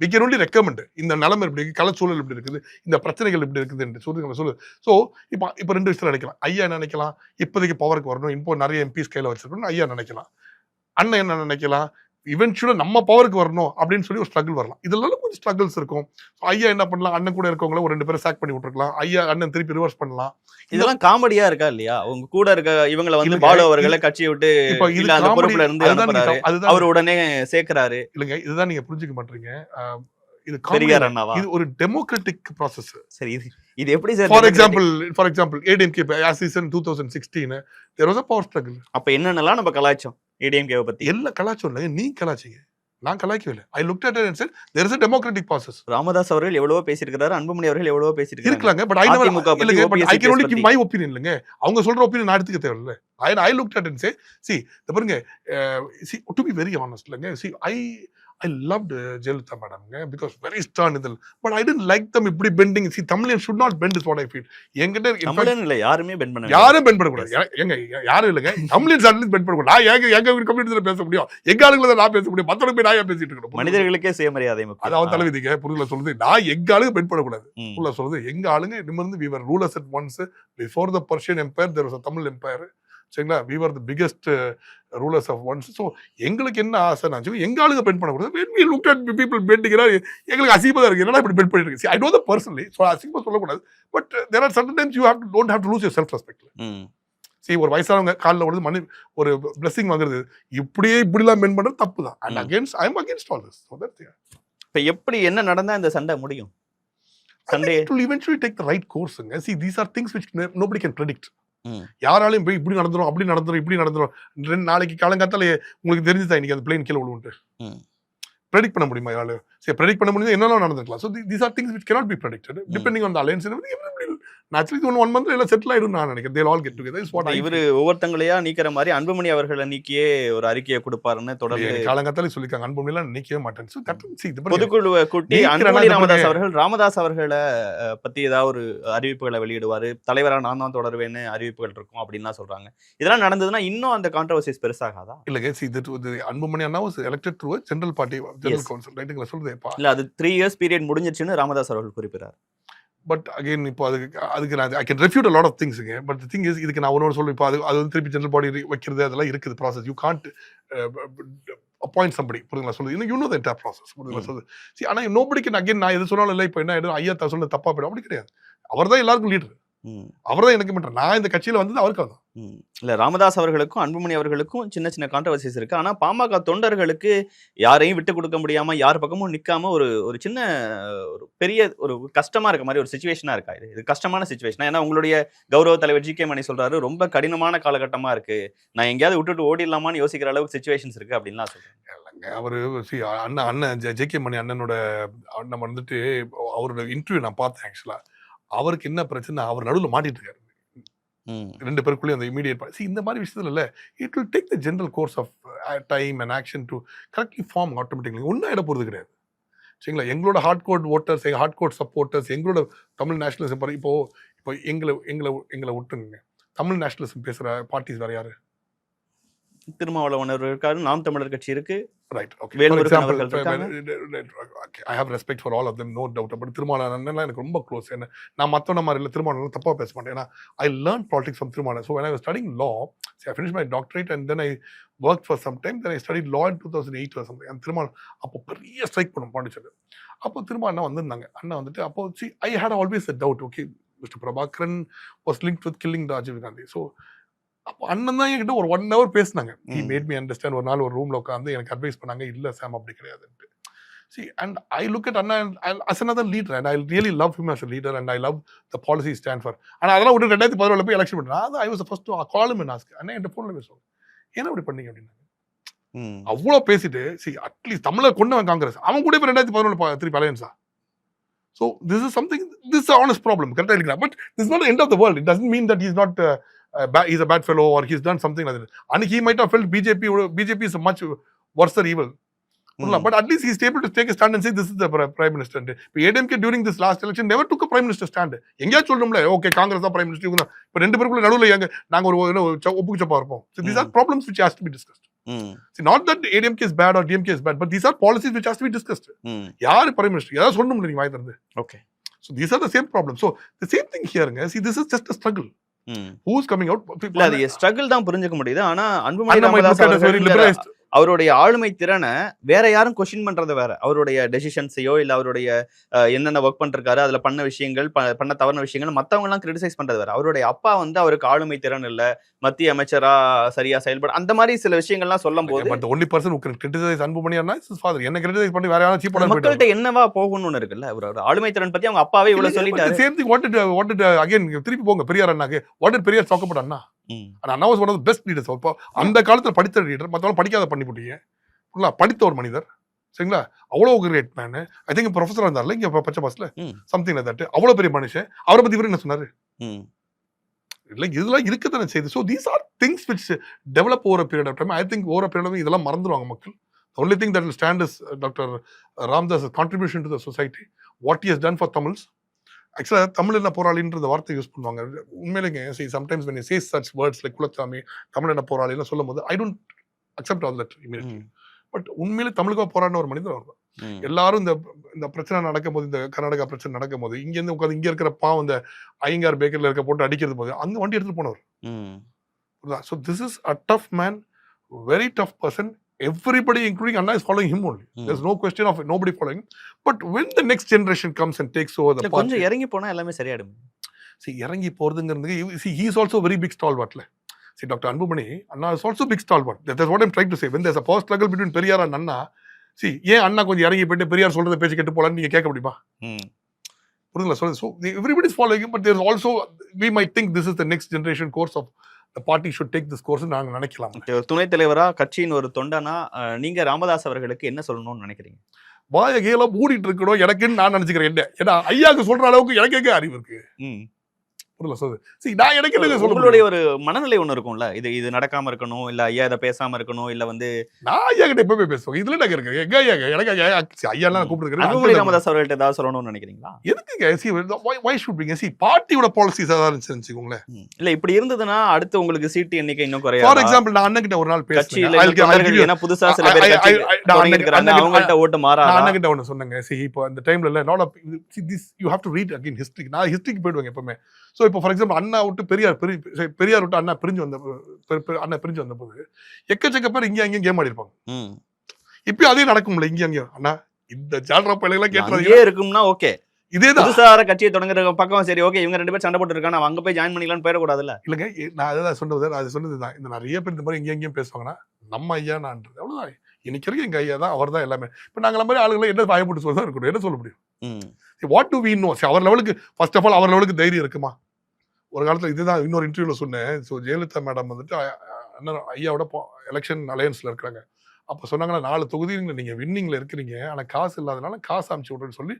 we can only recommend இந்த நிலைமை எப்படி இருக்கு கலச்சூழல் எப்படி இருக்குது இந்த பிரச்சனைகள் எப்படி இருக்குது என்று சொல்லு. ஸோ இப்போ ரெண்டு விஷயத்துல நினைக்கலாம். ஐயா என்ன நினைக்கலாம் இப்போதைக்கு பவருக்கு வரணும் இப்போ நிறைய எம்பிஸ் கையில் வச்சிருக்கணும் ஐயா நினைக்கலாம். அண்ணன் என்ன நினைக்கலாம் இவென்ச்சுவலா நம்ம பவருக்கு வரணும் அப்படின்னு சொல்லி ஒரு ஸ்ட்ரகிள் வரலாம். இதெல்லாம் கொஞ்சம் ஸ்ட்ரகிள்ஸ் இருக்கும். ஐயா என்ன பண்ணலாம் அண்ணன் கூட இருக்கவங்கள ஒரு 2 பேரை சாக் பண்ணி விட்டுருக்கலாம். ஐயா அண்ணன் திருப்பி ரிவர்ஸ் பண்ணலாம். இதெல்லாம் காமெடியா இருக்கா இல்லையா. உங்க கூட இருக்க இவங்களை வந்து பாலு அவர்களை கட்சியை விட்டு இல்ல அந்த பொறுப்புல இருந்து அனுப்புறாரு அவர் உடனே சேர்க்கிறாரு. இல்லைங்க இதுதான் நீங்க புரிஞ்சுக்க மாட்டீங்க. இது பெரியார் அண்ணாவா இது ஒரு டெமோக்ராட்டிக் ப்ராசஸ். சரி இது எப்படி sir for example ADMK as is in 2016 there was a power struggle. அப்ப என்னென்னலாம் நம்ம கலாய்ச்சோம் ADMK பத்தி. எல்லா கலாச்சம் இல்ல நீ கலாச்சிங்க நான் கலாய்க்கவில்லை. I looked at it and said there is a democratic process. Ramadoss அவர்கள் எவ்வளவு பேசியிருக்கிறாரு அன்புமணி அவர்கள் எவ்வளவு பேசியிருக்காங்க இருக்கலாங்க. But I can only give my opinion இல்லங்க. அவங்க சொல்ற ஒப்பீனியன் நான் எடுத்துக்க தேவையில்லை. I looked at it and say see பாருங்க to be very honest இல்லங்க I loved Jayalalitha madam because very stern in the but I didn't like them இப்படி bending. See Tamilian should not bend is what I feel. என்கிட்ட தமிழன் இல்ல யாருமே bend பண்ண யாரும் bend பண்ண கூடாது. எங்க யாரும் இல்லங்க Tamilians அட்லீஸ்ட் பெண்ட் பண்ண கூடாது. நான் எங்க கம்யூனிட்டில பேச முடியும் எங்க ஆளுங்கள நான் பேச முடியும் மத்தவங்க போய் நான் பேசிட்டு இருக்கணும். மனிதர்களுக்கே சுயமரியாதை முக்கியம். அது அவன் தலைவிதிங்க புரியல சொல்லுது. நான் எங்க ஆளுங்க பெண்ட் பண்ண கூடாது புரியல சொல்லுது. எங்க ஆளுங்க நிமிர்ந்து we were rulers at once before the Persian empire there was a Tamil empire. சரிங்களா we were the biggest rulers of once. so எங்களுக்கு என்ன ஆசை நான் எங்க ஆளுங்க பெண்ட் பண்ணக்கூடாது. when we looked at people bending எங்களுக்கு அசிங்கமா இருக்கு என்னடா இப்படி பெண்ட் பண்ணிட்டு இருக்கு. I know that personally so அசிங்கமா சொல்லக்கூடாது. but there are certain times you don't have to lose your self respect. see ஒரு வயசானவங்க காலில் விழுந்து மணி ஒரு blessing வாங்குறது இப்படிலாம் பெண்ட் பண்றது தப்பு தான். and against I am against all this. so that's yeah. இப்ப எப்படி என்ன நடந்தா இந்த சண்டை முடியும்? Sunday it will eventually take the right course. see these are things which nobody can predict. யாராலையும் போய் இப்படி நடந்துரும் அப்படி நடந்துரும் இப்படி நடந்துரும் 2 நாளைக்கு காலங்காத்தால உங்களுக்கு தெரிஞ்சுதான் இன்னைக்கு அந்த பிளேன் கீழே விழுவுட்டு predict பண்ண முடியுமா யாரால? சரி predict பண்ண முடியும் என்னெல்லாம் நடந்துக்கலாம். so these are things which cannot be predicted depending on the alliance and everything. naturally one month எல்லாம் செட்டில் ஆயிடும் நான் நினைக்கிறேன். they all get together is what I இவரு ஒவ்வொருத்தங்களையா நீக்கிற மாதிரி அன்புமணி அவர்களை நீக்கியே ஒரு அறிக்கையை கொடுப்பாருன்னு தொடர்ந்து காலங்காத்தால சொல்லிருக்காங்க அன்புமணி எல்லாம் நீக்கவே மாட்டேன். so that see பொதுக்குழுவை கூட்டி அன்புமணி ராமதாஸ் அவர்களை பத்தி ஏதாவது ஒரு அறிவிப்புகளை வெளியிடுவாரு. தலைவரா நான் தான் தொடருவேன்னு அறிவிப்புகள் இருக்கும் அப்படின்னு சொல்றாங்க. இதெல்லாம் நடந்ததுன்னா இன்னும் அந்த கான்ட்ரோவர்சிஸ் பெருசாகாதா? இல்லங்க see Anbumani Anna was elected through a general party general council ரைட்டுங்களா சொல்றதே. இல்ல அது 3 years பீரியட் முடிஞ்சிருச்சுன்னு ராமதாஸ் அவர்கள் குறிப்பிட்டார். பட் அகைன் இப்போ அதுக்கு நான் I can refute a lot of things. But the thing is இதுக்கு நான் ஒன்று சொல்லுவேன். இப்போ அது வந்து திருப்பி ஜெனரல் பாடி வைக்கிறது அதெல்லாம் இருக்குது process. You can't appoint somebody புரியுங்களா சொல்லுது. You know the entire process புரியுங்களா சொல்லுது. சரி ஆனால் நோபடி கேன் அகைன் நான் எது சொன்னாலும் இல்லை இப்போ என்ன ஆயிடும் ஐயா சொல்ல தப்பா போயிடும் அப்படி கிடையாது. அவர் தான் எல்லாருக்கும் லீடர். அவர் தான் எனக்கு மட்டும் நான் இந்த கட்சியில வந்து அவருக்கு தான் இல்ல ராமதாஸ் அவர்களுக்கும் அன்புமணி அவர்களுக்கும் சின்ன சின்ன கான்ட்ரோவர்சிஸ் இருக்கு. ஆனா பாமக தொண்டர்களுக்கு யாரையும் விட்டு கொடுக்க முடியாம யார் பக்கமும் நிக்காம ஒரு சின்ன ஒரு பெரிய ஒரு கஷ்டமா இருக்க மாதிரி ஒரு சிச்சுவேஷனா இருக்கா? இது கஷ்டமான சிச்சுவேஷன். ஏன்னா உங்களுடைய கௌரவ தலைவர் ஜி.கே. மணி சொல்றாரு ரொம்ப கடினமான காலகட்டமா இருக்கு, நான் எங்கேயாவது விட்டுட்டு ஓடிடலாமான்னு யோசிக்கிற அளவுக்கு சிச்சுவேஷன்ஸ் இருக்கு அப்படின்லாம் சொல்றேன். அவரு அண்ணன் ஜே.கே. மணி அண்ணனோட அண்ணன் வந்துட்டு அவரோட இன்டர்வியூ நான் பார்த்தேன். ஆக்சுவலா அவருக்கு என்ன பிரச்சனை அவர் நடுவில் மாட்டிட்டு இருக்காரு 2 பேருக்குள்ளே அந்த இமீடியட் இந்த மாதிரி விஷயத்துல இல்ல it will take the general course of time and action to correctly form automatically. ஒன்றும் இட போகிறது கிடையாது சரிங்களா. எங்களோட hard core voters hard core supporters எங்களோட தமிழ் நேஷனலிசம் இப்போ எங்களை விட்டுங்க தமிழ் நேஷனலிசம் பேசுகிற பார்ட்டிஸ் வேறு யாரு? திருமாவளவன் இருக்காரு, நாம் தமிழர் கட்சி இருக்கு, ரைட். ஓகே. வேல்முருகன் அவர்கள் இருக்காங்க. I have respect for all of them, no doubt. But Thirumavalavan எனக்கு ரொம்ப க்ளோஸ். என்ன நான் மற்றவன மாதிரி இல்லை, திருமாவளவன் தப்பாக பேச மாட்டேன். ஏன்னா I learn politics from Thirumavalavan. So when I was studying law, I finished my doctorate and then I worked for some time. Then I studied law in 2008 or something. And Thirumavalavan அப்போ பெரிய ஸ்ட்ரைக் பண்ணும் பாண்டிச்சேரி. அப்போ திரும்ப அண்ணா வந்திருந்தாங்க. அண்ணா வந்துட்டு அப்போ I had always a doubt. Okay, mister Prabhakaran was linked with killing Rajiv Gandhi. So அப்போ அண்ணன் தான் என்கிட்ட ஒரு 1 hour பேசினாங்க. He made me understand. ஒரு நாள் ஒரு ரூம்ல உட்காந்து எனக்கு அட்வைஸ் பண்ணாங்க, இல்ல சாம் அப்படி கிடையாதுன்ட்டு. See, and I look at Anna as another leader, and I really love him as a leader, and I love the policy he stands for. And அதெல்லாம் விட்டு 2017 போய் எலெக்ஷன் பண்ணா, I was the first to call him and ask, அண்ணா என்கிட்ட ஃபோன்ல பேசுவாங்க, ஏன்னா இப்படி பண்ணீங்க அப்படின்னாங்க. அவ்வளோ பேசிட்டு அட்லீஸ்ட் தமிழை கொண்டவன் காங்கிரஸ், அவன் கூட இப்போ 2017 திருப்பி அலையன்ஸா. So this is something, this is an honest problem, கரெக்டா இல்லைங்களா? But this is not the end of the world. It doesn't mean that he's not he's a bad fellow or he's done something like that. And he might have felt BJP is a much worse evil. But at least he's able to take a stand and say this is the prime minister. But ADMK during this last election never took a prime minister stand. எங்கயா சொல்லணும்ல, okay Congress தான் prime minister, இப்போ ரெண்டு பேருக்குள்ள நடுவில் எங்க நாங்க ஒரு ஒப்புக்கு சப்பா இருப்போம். So these are problems which has to be discussed. See, not that ADMK is bad or DMK is bad, but these are policies which has to be discussed. யார் பிரைம் மினிஸ்டர் ஏதாவது சொல்லணும்ல நீங்க வாய் திறந்து. Okay. So these are the same problems. So the same thing here. See, this is just a struggle. Who's coming out? இல்ல அது struggle தான் புரிஞ்சுக்க முடியுது. ஆனா அன்புமணி ராமதாஸ் அவர்கள் அவருடைய ஆளுமை திறனை வேற யாரும் கொஸ்டின் பண்றது வேற. அவருடைய டெசிஷன்ஸையோ இல்ல அவருடைய என்னென்ன ஒர்க் பண்ணிருக்காரு, அதுல பண்ண விஷயங்கள், பண்ண தவறான விஷயங்கள் மத்தவங்க எல்லாம் கிரிட்டிசைஸ் பண்றது வேற. அவருடைய அப்பா வந்து அவருக்கு ஆளுமை திறன் இல்ல, மத்திய அமைச்சரா சரியா செயல்பட, அந்த மாதிரி சில விஷயங்கள்லாம் சொல்லும் போது but the only person who can criticize Anbumani Anna is his father. என்ன கிரிட்டிசைஸ் பண்ணி வேற யாரும் சீப் பண்ண மக்கள்கிட்ட என்னவா போகணும்னு இருக்குல்ல. ஒரு ஆளுமை திறன் பத்தி அவங்க அப்பாவே இவ்வளவு சொல்லிட்டாரு. Same thing. What did again திருப்பி போங்க பெரியார் அண்ணாக்கு. What did Periyar talk about Anna? Anna was one of the best leaders. அந்த காலத்துல படித்த லீடர், மத்தவங்க படிக்காத பண்ணி போட்டீங்க. படித்த ஒரு மனிதர், சரிங்களா? அவ்வளவு கிரேட் மேன். ஐ திங்க் ப்ரொஃபஸரா இருந்தார்ல இங்க பச்சை பாஸ்ல, சம்திங் லைக் தட். அவ்வளவு பெரிய மனுஷன். அவரை பத்தி இவரு என்ன சொன்னாரு? இல்ல இதெல்லாம் இருக்கத்தானே செய்யுது. So these are things which develop over a period of time. I think over a period of time இதெல்லாம் மறந்துடுவாங்க மக்கள். The only thing that will stand is Dr. Ramdas' contribution to the society, what he has done for Tamils. ஆக்சுவலா தமிழ் என்ன போராளின்ற வார்த்தை use பண்ணுவாங்க. உண்மையிலேங்க sometimes when you say such words like குலச்சாமி, Tamil என்ன போராளின்னு சொல்லும் போது I don't accept all that immediately. But உண்மையிலே தமிழுக்காக போராடின ஒரு மனிதர் அவர் தான். எல்லாரும் இந்த பிரச்சனை நடக்கும் போது, இந்த கர்நாடகா பிரச்சனை நடக்கும் போது, இங்க இருந்து உட்காந்து இங்க இருக்கிற பாவம் இந்த ஐயங்கார் பேக்கரில் இருக்க போட்டு அடிக்கிறது போது அங்க வண்டி எடுத்துட்டு போனவர். So this is a tough man, very tough person. Everybody including Anna is following him only. There's no question of nobody following. But when the next generation comes and takes over the party, கொஞ்சம் இறங்கி போனா எல்லாமே சரியாயிடும். See, இறங்கி போறதுங்கிறது, see, he is also very big stalwart. See, Dr. Anbumani Anna is also big stalwart. That's what I'm trying to say. When there's a power struggle between Periyar and Anna, see, ஏன் அண்ணா கொஞ்சம் இறங்கி போயிட்டு பெரியார் சொல்றத பேச்சு கேட்டு போலான்னு நீங்க கேட்க முடியுமா? புரியுங்களா? So everybody is following him, but there's also, we might think this is the next generation course of the party should take this course. நாங்க நினைக்கலாம். துணைத் தலைவரா கட்சியின் ஒரு தொண்டனா நீங்க ராமதாஸ் அவர்களுக்கு என்ன சொல்லணும்னு நினைக்கிறீங்க? வாய கேல மூடிட்டு இருக்கணும் எனக்குன்னு நான் நினைச்சுக்கிறேன். என்ன ஏன்னா ஐயாக்கு சொல்ற அளவுக்கு எனக்கு எங்க அறிவு இருக்கு? உங்களுடைய ஒரு மனநிலை ஒண்ணு இருக்கும்ல, இது நடக்காம இருக்கணும், இல்ல ஐயா இதை பேசாம இருக்கணும், இல்ல வந்து நான் ஐயா கிட்ட எப்பவுமே பேசுவோம். இதுல எனக்கு இருக்கு எங்க ஐயா எனக்கு ஐயா எல்லாம் கூப்பிட்டு அன்புமணி ராமதாஸ் அவர்கள்ட்ட ஏதாவது சொல்லணும்னு நினைக்கிறீங்களா? எதுக்கு why should we see பார்ட்டியோட பாலிசிஸ் அதான் இருந்துச்சுங்களேன். இல்ல இப்படி இருந்ததுன்னா அடுத்து உங்களுக்கு சீட்டு எண்ணிக்கை இன்னும் குறையும். ஃபார் எக்ஸாம்பிள் நான் அண்ணன் கிட்ட ஒரு நாள் பேசுறேன், புதுசா சில பேர் அவங்கள்ட்ட ஓட்டு மாறா. நான் அண்ணன் கிட்ட ஒண்ணு சொன்னேங்க. இப்போ அந்த டைம்ல இல்ல not this you have to read again history. நான் ஹிஸ்டரிக்கு போயிடுவேங்க எப்பவுமே. ஸோ இப்போ ஃபார் எக்ஸாம்பிள் அண்ணா விட்டு பெரியார் விட்டு அண்ணா பிரிஞ்சு வந்த போது எக்கச்சக்க பேர் இங்கே அங்கேயும் கேம் ஆடி இருப்பாங்க. இப்பயும் அதே நடக்கும்ல இங்கே அங்கேயும். அண்ணா இந்த ஜால்ரா பையெல்லாம் கேட்டு இருக்கும்னா ஓகே, இதேதான் கட்சியை தொடங்குற பக்கம் சரி ஓகே, இவங்க 2 பேர் சண்டை போட்டு இருக்காங்க, அங்க போய் ஜாயின் பண்ணிக்கலாம்னு போயிடக்கூடாதுல்ல. இல்லைங்க, நான் அதான் சொன்னதுதான். இந்த நிறைய பேர் இந்த மாதிரி இங்கே எங்கேயும் பேசுவாங்கன்னா நம்ம ஐயா நான்றது அவ்வளவுதான். இன்னைக்கு வரைக்கும் எங்க ஐயா தான், அவர் தான் எல்லாமே. இப்போ நாங்கள் மாதிரி ஆளுகளை என்ன பயப்பட்டு சொல்லதான் இருக்கணும், என்ன சொல்ல முடியும்? What do we know? அவர் லெவலுக்கு ஃபர்ஸ்ட் ஆஃப் ஆல் அவர் லெவலுக்கு தைரியம் இருக்குமா? ஒரு காலத்தில் இதுதான் இன்னொரு இன்டர்வியூல சொன்னேன். ஸோ ஜெயலலிதா மேடம் வந்துட்டு அண்ணன் ஐயாவோட எலெக்ஷன் அலையன்ஸ்ல இருக்கிறாங்க. அப்போ சொன்னாங்கன்னா 4 தொகுதியில் நீங்க வின்னிங்ல இருக்கிறீங்க, ஆனால் காசு இல்லாதனால காசு அனுப்பிச்சு விட்றேன்னு சொல்லி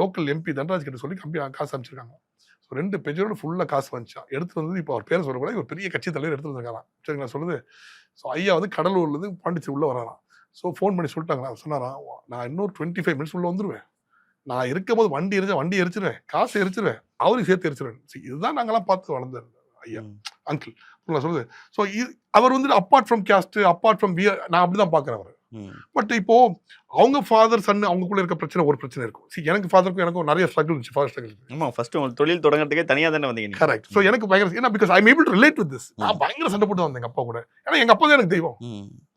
லோக்கல் எம்பி தன்ராஜ் கிட்ட சொல்லி காசு அனுப்பிச்சிருக்காங்க. ஸோ 2 பேஜோட ஃபுல்லாக காசு வந்துச்சா. எடுத்து வந்து இப்போ அவர் பேரை சொல்லக்கூடாது, ஒரு பெரிய கட்சி தலைவர் எடுத்து வந்திருக்காராம். சரிங்களா சொல்லுது. ஸோ ஐயா வந்து கடலூர்லேருந்து பாண்டிச்சேரி உள்ள வராராம். ஸோ ஃபோன் பண்ணி சொல்லிட்டாங்களா, சொன்னாராம் நான் இன்னொரு 25 மினிட்ஸ் உள்ள வந்துடுவேன், நான் இருக்கும் போது வண்டி எரிச்சிருவேன், காசு எரிச்சிருவேன், அவரையும் சேர்த்து எரிச்சிருவேன். இதுதான் நாங்களாம் பார்த்து வளர்ந்தது. ஐயா அங்கிள். நான் சொல்றது ஸோ அவர் வந்து apart from caste, apart from நான் அப்படிதான் பார்க்குறேன் அவர். பட் இப்போ அவங்க ஃபாதர் சன் அவங்களுக்குள்ள இருக்க பிரச்சனை ஒரு பிரச்சனை இருக்கும். எனக்கு ஃபாதருக்கும் எனக்கும் நிறைய ஸ்ட்ரகிள் இருந்துச்சு. Father struggle. ஆமா, ஃபர்ஸ்ட் உங்களுக்கு தொழில் தொடங்குறதுக்கே தனியா தானே வந்தீங்க. கரெக்ட். ஸோ எனக்கு பயங்கர ஏன்னா because I am able to relate with this. நான் பயங்கர சண்டை போட்டு வந்தேன் எங்க அப்பா கூட. ஏன்னா எங்க அப்பா தான் எனக்கு தெய்வம்.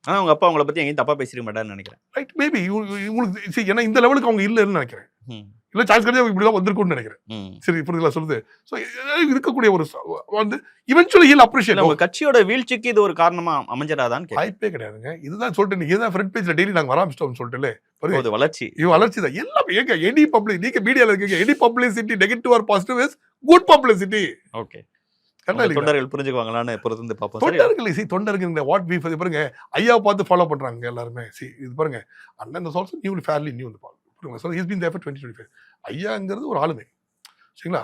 ஆனா உங்க அப்பா உங்களை பத்தி எங்கேயும் தப்பா பேசிருக்க மாட்டாருன்னு நினைக்கிறேன். ரைட் மேபி உங்களுக்கு ஏன்னா இந்த லெவலுக்கு அவங்க இல்லைன்னு நினைக்கிறேன். இல்லை சான்ஸ் கிடையாது இப்படிதான் வந்திருக்கும்னு நினைக்கிறேன். சரி புரியுதுங்களா சொல்லுது. ஸோ இருக்கக்கூடிய ஒரு வந்து இவென்ச்சுவலி ஹீல் அப்ரிஷியேட். உங்க கட்சியோட வீழ்ச்சிக்கு இது ஒரு காரணமா அமைஞ்சிடாதான் வாய்ப்பே கிடையாதுங்க. இதுதான் சொல்லிட்டு இதுதான் ஃப்ரண்ட் பேஜ்ல டெய்லி நாங்க ஆரம்பிச்சிட்டோம் சொல்லிட்டு வளர்ச்சி வளர்ச்சி தான் எல்லாமே. ஏங்க எனி பப்ளிக் நீங்க மீடியால இருக்கீங்க, any publicity negative or positive is good publicity. Okay, தொண்டர்கள் புரிஞ்சுக்குவாங்களான்னு பொறுத்து பார்ப்போம். தொண்டர்கள் வாட் வி பாருங்க ஐயாவை பார்த்து ஃபாலோ பண்றாங்க எல்லாருமே. இது பாருங்க அண்ணன் இந்த சால்சோ நியூ ஃபேர்லி நியூ இந்த so he's been there for 2025. ஐயாங்கிறது ஒரு ஆளுமை சரிங்களா.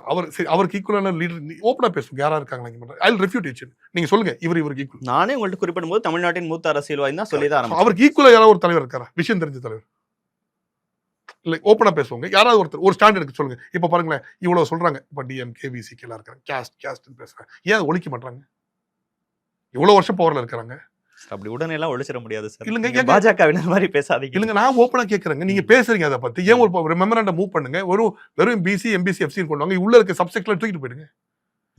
அவருக்கு ஈக்குவலான லீடர் ஓப்பனா பேசுங்க. யாரா இருக்காங்க ஐ வில் ரெஃப்யூட் இட். நீங்க சொல்லுங்க இவருக்கு ஈக்குவல். நானே உங்கள்ட்ட குறிப்பிடும் போது தமிழ்நாட்டின் மூத்த அரசியல்வாதி தான் சொல்லி தான் அவருக்கு ஈக்குவலா யாராவது ஒரு தலைவர் இருக்காரா? விஷயம் தெரிஞ்ச தலைவர் இல்லை ஓப்பனா பேசுவாங்க. யாராவது ஒருத்தர் ஒரு ஸ்டாண்டர்டுக்கு சொல்லுங்க. இப்போ பாருங்களேன் இவ்வளவு சொல்றாங்க. இப்போ டிஎம்கே விசிகே எல்லாம் இருக்காங்க, கேஸ்ட் பேசுறாங்க. ஏன் அதை ஒழிக்க மாட்டாங்க? இவ்வளவு வருஷம் பவர்ல இருக்கிறாங்க. அப்படி உடனே எல்லாம் ஒழிச்சிட முடியாது சார். இல்லங்க பாஜகவினர் மாதிரி பேசாதீங்க. இல்லங்க நான் ஓப்பனா கேட்கறேங்க. நீங்க பேசுறீங்க அதை பத்தி. ஏன் ஒரு மெமரண்டம் மூவ் பண்ணுங்க. வெறும் பிசி எம்பிசி எஃப்சி கொண்டு வாங்க. உள்ள இருக்க சப்செக்ட்ல தூக்கிட்டு போயிடுங்க.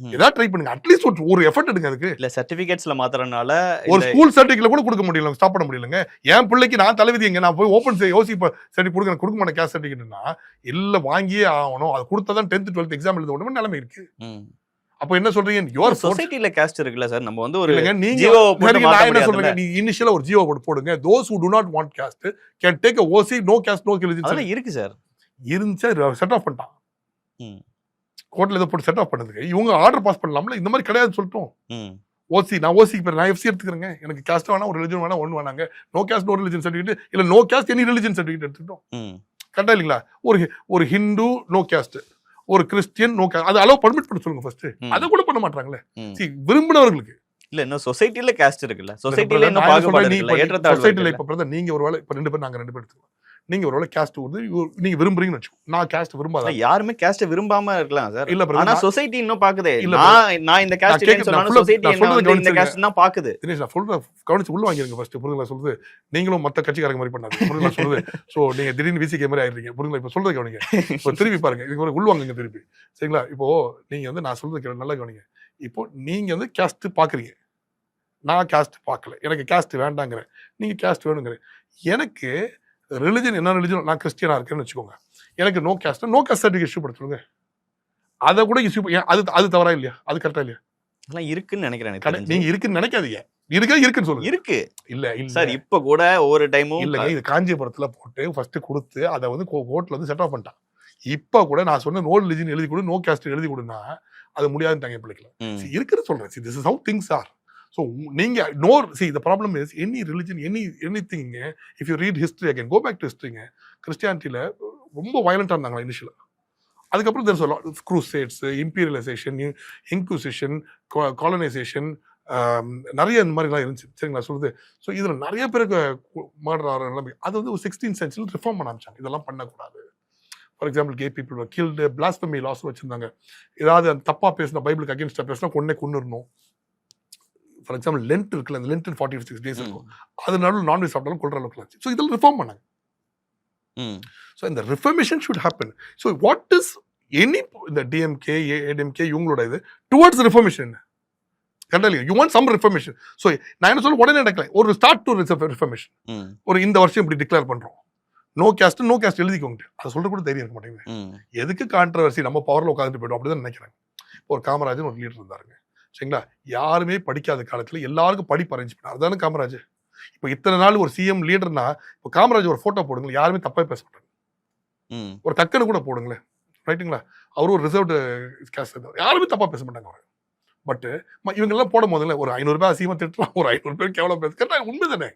ஏதாவது ட்ரை பண்ணுங்க. அட்லீஸ்ட் ஒரு எஃபர்ட் எடுங்க அதுக்கு. இல்ல சர்டிபிகேட்ஸ்ல மாத்திரனால ஒரு ஸ்கூல் சர்டிபிகேட் கூட கொடுக்க முடியல, ஸ்டாப் பண்ண முடியலங்க. என் பிள்ளைக்கு நான் தலைவிதி எங்க நான் போய் ஓப்பன் யோசி சர்டிபிகேட் கொடுக்க மாட்டேன். கேஸ்ட் சர்டிபிகேட்னா இல்ல வாங்கியே ஆகணும். அது கொடுத்தாதான் 10th 12th எக்ஸாம் எழுத உடனே நிலைமை இருக்கு. அப்ப என்ன சொல்றீங்க? யுவர் சொசைட்டில காஸ்ட் இருக்குல்ல சார். நம்ம வந்து ஒரு நீங்க நான் என்ன சொல்றேன், நீ இனிஷியலா ஒரு ஜியோ போடுங்க. those who do not want caste can take a OC no caste no religion. அதெல்லாம் இருக்கு சார். இருந்துச்சு செட் ஆஃப் பண்ணிட்டான். கோர்ட்ல ஏதோ போட்டு செட் ஆஃப் பண்ணதுக்கு இவங்க ஆர்டர் பாஸ் பண்ணலாம்ல. இந்த மாதிரி கிடையாது சொல்லிட்டோம். ஓசி நான் ஓசிக்கு பேர் நான் எஃப்சி எடுத்துக்கிறேங்க. எனக்கு காஸ்ட் வேணா ஒரு ரிலிஜன் வேணா ஒன்று வேணாங்க. No caste no religion certificate இல்ல no caste any religion certificate எடுத்துக்கிட்டோம். கரெக்டா இல்லைங்களா? ஒரு ஹிந்து நோ காஸ்ட், ஒரு கிறிஸ்டியன் நோ காஸ்ட். அது அலோவ் பர்மிட் பண்ண சொல்லுங்க ஃபர்ஸ்ட். அதை கூட பண்ண மாட்டாங்களே. விரும்பினவர்களுக்கு இல்ல இன்னும் சொசைட்டில காஸ்ட் இருக்குல்ல. சொசைட்டில என்ன பாகுபாடு இருக்குல்ல. ஏற்றத்தாழ்வு சொசைட்டில இப்ப பிரதர் நீங்க ஒருவேளை இப்ப நாங்க ரெண்டு பேர் எடுத்துக்கலாம். நீங்க ஒருவேளை காஸ்ட் வந்து நீங்க விரும்புறீங்கன்னு வெச்சுக்கோ. நான் காஸ்ட் விரும்பாத. யாருமே காஸ்ட் விரும்பாம இருக்கலாம் சார். இல்ல ஆனா சொசைட்டி இன்னும் பாக்குதே. நான் இந்த காஸ்ட் இல்லன்னு சொன்னா சொசைட்டி என்ன இந்த காஸ்ட் தான் பாக்குது. தினேஷ் நான் சொல்றேன் கவனிச்சு உள்ள வாங்கிருங்க ஃபர்ஸ்ட். புரியுங்களா சொல்றது? நீங்களும் மத்த கட்சிக்காரங்க மாதிரி பண்ணாதீங்க. புரியுங்களா சொல்றது? சோ நீங்க திடீர்னு விசிகே மாதிரி ஆயிடுறீங்க. புரியுங்களா? இப்ப சொல்றது கவனிங்க. இப்போ திருப்பி பாருங்க. இது உள்ள வாங்குங்க திருப்பி. சரிங்களா? இப்போ நீங்க வந்து நான் சொல்றது நல்லா கவனிங்க. இப்போ நீங்க வந்து காஸ்ட் பாக்குறீங்க. நான் காஸ்ட் பார்க்கல. எனக்கு காஸ்ட் வேண்டாங்கிறேன். நீங்க காஸ்ட் வேணுங்கிறேன். எனக்கு ரிலிஜன் என்ன ரிலிஜன்? நான் கிறிஸ்டியனா இருக்கேன்னு வச்சுக்கோங்க. எனக்கு நோ காஸ்ட் சர்டிஃபிகேட் இஷ்யூ படுத்துருங்க. அதை கூட இஷ்யூ அது தவறா இல்லையா? அது கரெக்டா இல்லையா? அதெல்லாம் இருக்குன்னு நினைக்கிறேன். நீங்க இருக்குன்னு நினைக்காதீங்க. இருக்குன்னு சொல்லுங்க. இருக்கு இல்ல சார். இப்ப கூட ஒவ்வொரு டைமும் இல்ல இது காஞ்சிபுரத்துல போட்டு ஃபர்ஸ்ட் கொடுத்து அதை வந்து கோர்ட்ல வந்து செட் ஆஃப் பண்ணிட்டான். இப்ப கூட நான் சொன்ன நோ ரிலிஜன் எழுதி கொடு, நோ காஸ்ட் எழுதி கொடுனா அது முடியாதுன்னு பிள்ளைக்கல. இருக்குன்னு சொல்றேன். This is how things are. So நீங்க the problem is any religion anything if you read history again go back to history கிறிஸ்டியானிட்டில ரொம்ப வயலண்டா இருந்தாங்க இனிஷியலா. அதுக்கப்புறம் there's a lot of crusades, imperialization, inquisition, colonization, நிறைய இந்த மாதிரிலாம் இருந்துச்சு. சரிங்களா சொல்றது? ஸோ இதுல நிறைய பேருக்கு மர்டர் ஆகிற நிலைமை. அது வந்து 16th century ரிஃபார்ம் பண்ண ஆரம்பிச்சாங்க. இதெல்லாம் பண்ணக்கூடாது. For example K people were killed, blasphemy laws வச்சிருந்தாங்க. ஏதாவது தப்பா பேசினா பைபிளுக்கு அகேன்ஸ்டா பேசினா கொன்னுடணும். ஃபார் எக்ஸாம்பிள் லென்ட் இருக்குல்ல, அந்த லென்ட் 46 days இருக்கும். அது நடுவில் நான்வெஜ் சாப்பிட்டாலும் கொள்ற அளவுக்கு இருந்துச்சு. ஸோ இதெல்லாம் ரிஃபார்ம் பண்ணாங்க. ஸோ இந்த reformation should happen. So what is இந்த டிஎம்கே ஏடிஎம்கே இவங்களோட இது டுவர்ட்ஸ் ரிஃபர்மேஷன் என்ன? கரெக்டா இல்லையா? You want some reformation. So நான் என்ன சொல்ல உடனே நடக்கல. ஒரு ஸ்டார்ட் டு ரிஃபர்மேஷன். ஒரு இந்த வருஷம் இப்படி டிக்ளேர் பண்றோம். நோ காஸ்ட் எழுதிக்கோங்க. அதை சொல்ற கூட தைரியம் இருக்க மாட்டேங்குது. எதுக்கு கான்ட்ரவர்சி? நம்ம பவர்ல உட்காந்துட்டு போயிடும் அப்படிதான் நினைக்கிறாங்க. ஒரு காமராஜர் ஒரு லீடர் இருந்தாருங்க. சரிங்களா? யாருமே படிக்காத காலத்துல எல்லாருக்கும் படிப்பு அரேஞ்ச் பண்ணார். அதுதானே காமராஜ். இப்போ இத்தனை நாள் ஒரு சிஎம் லீடர்னா இப்போ காமராஜ் ஒரு போட்டோ போடுங்க, யாருமே தப்பா பேச மாட்டாங்க. ஒரு கக்கனு கூட போடுங்களேன், ரைட்டுங்களா? அவரும் ஒரு ரிசர்வ்டு கேஸ்ட், யாருமே தப்பா பேச மாட்டாங்க. அவர் பட் இவங்க எல்லாம் போடும் போதுல ஒரு 500 ரூபாய் அசியமா திட்டலாம், ஒரு 500 பேர் கேவலம் பேச. கரெக்டா உண்மை தானே?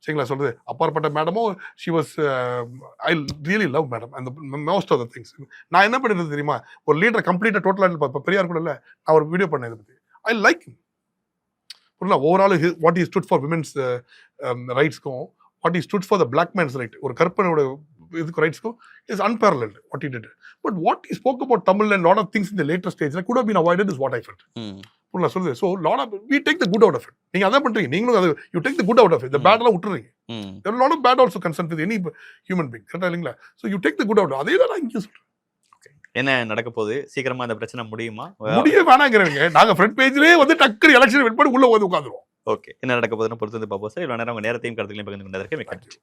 சரிங்களா சொல்றது? அப்பாற்பட்ட மேடமும் she was I really love madam அந்த மோஸ்ட் ஆஃப் த திங்ஸ். நான் என்ன பண்ணிருந்தது தெரியுமா? ஒரு லீடர் கம்ப்ளீட்டா டோட்டலா பெரியார் கூட இல்லை, நான் ஒரு வீடியோ பண்ணேன் இதை பத்தி. ஐ லைக் புரியல. Overall what is stood for women's ரைட்ஸ்க்கும் what is stood for the black man's right, ஒரு கற்பனோட இதுக்கு ரைட்ஸ்க்கும் is unparalleled what he did. But what is spoke about Tamil and lot of things in the later ஸ்டேஜ்ல could have been avoided is what I felt. நான் சொல்லுது. So lot of we take the good out of it. நீங்க அதான் பண்றீங்க, நீங்களும் அது you take the good out of it. இந்த bad எல்லாம் விட்டுறீங்க. There lot of bad also concern with any human being. கரெக்டா இல்லைங்களா? So you take the good out. அதே தான் நான் இங்கே சொல்றேன். என்ன நடக்க போகுது? சீக்கிரமா இந்த பிரச்சனை முடியுமா? முடிய வேணாங்கிறவங்க நாங்க ஃப்ரண்ட் பேஜ்லயே வந்து டக்குனு எலெக்ஷன் வெயிட் பண்ணி உள்ள வந்து உட்காந்துருவோம். ஓகே, என்ன நடக்க போகுதுன்னு பொறுத்து வந்து பார்ப்போம் சார். இவ்வளவு நேரம் உங்க நேரத்தையும் கருத்துக்களையும் பகிர்ந்து கொண்டதற்கு மிக்க நன்றி.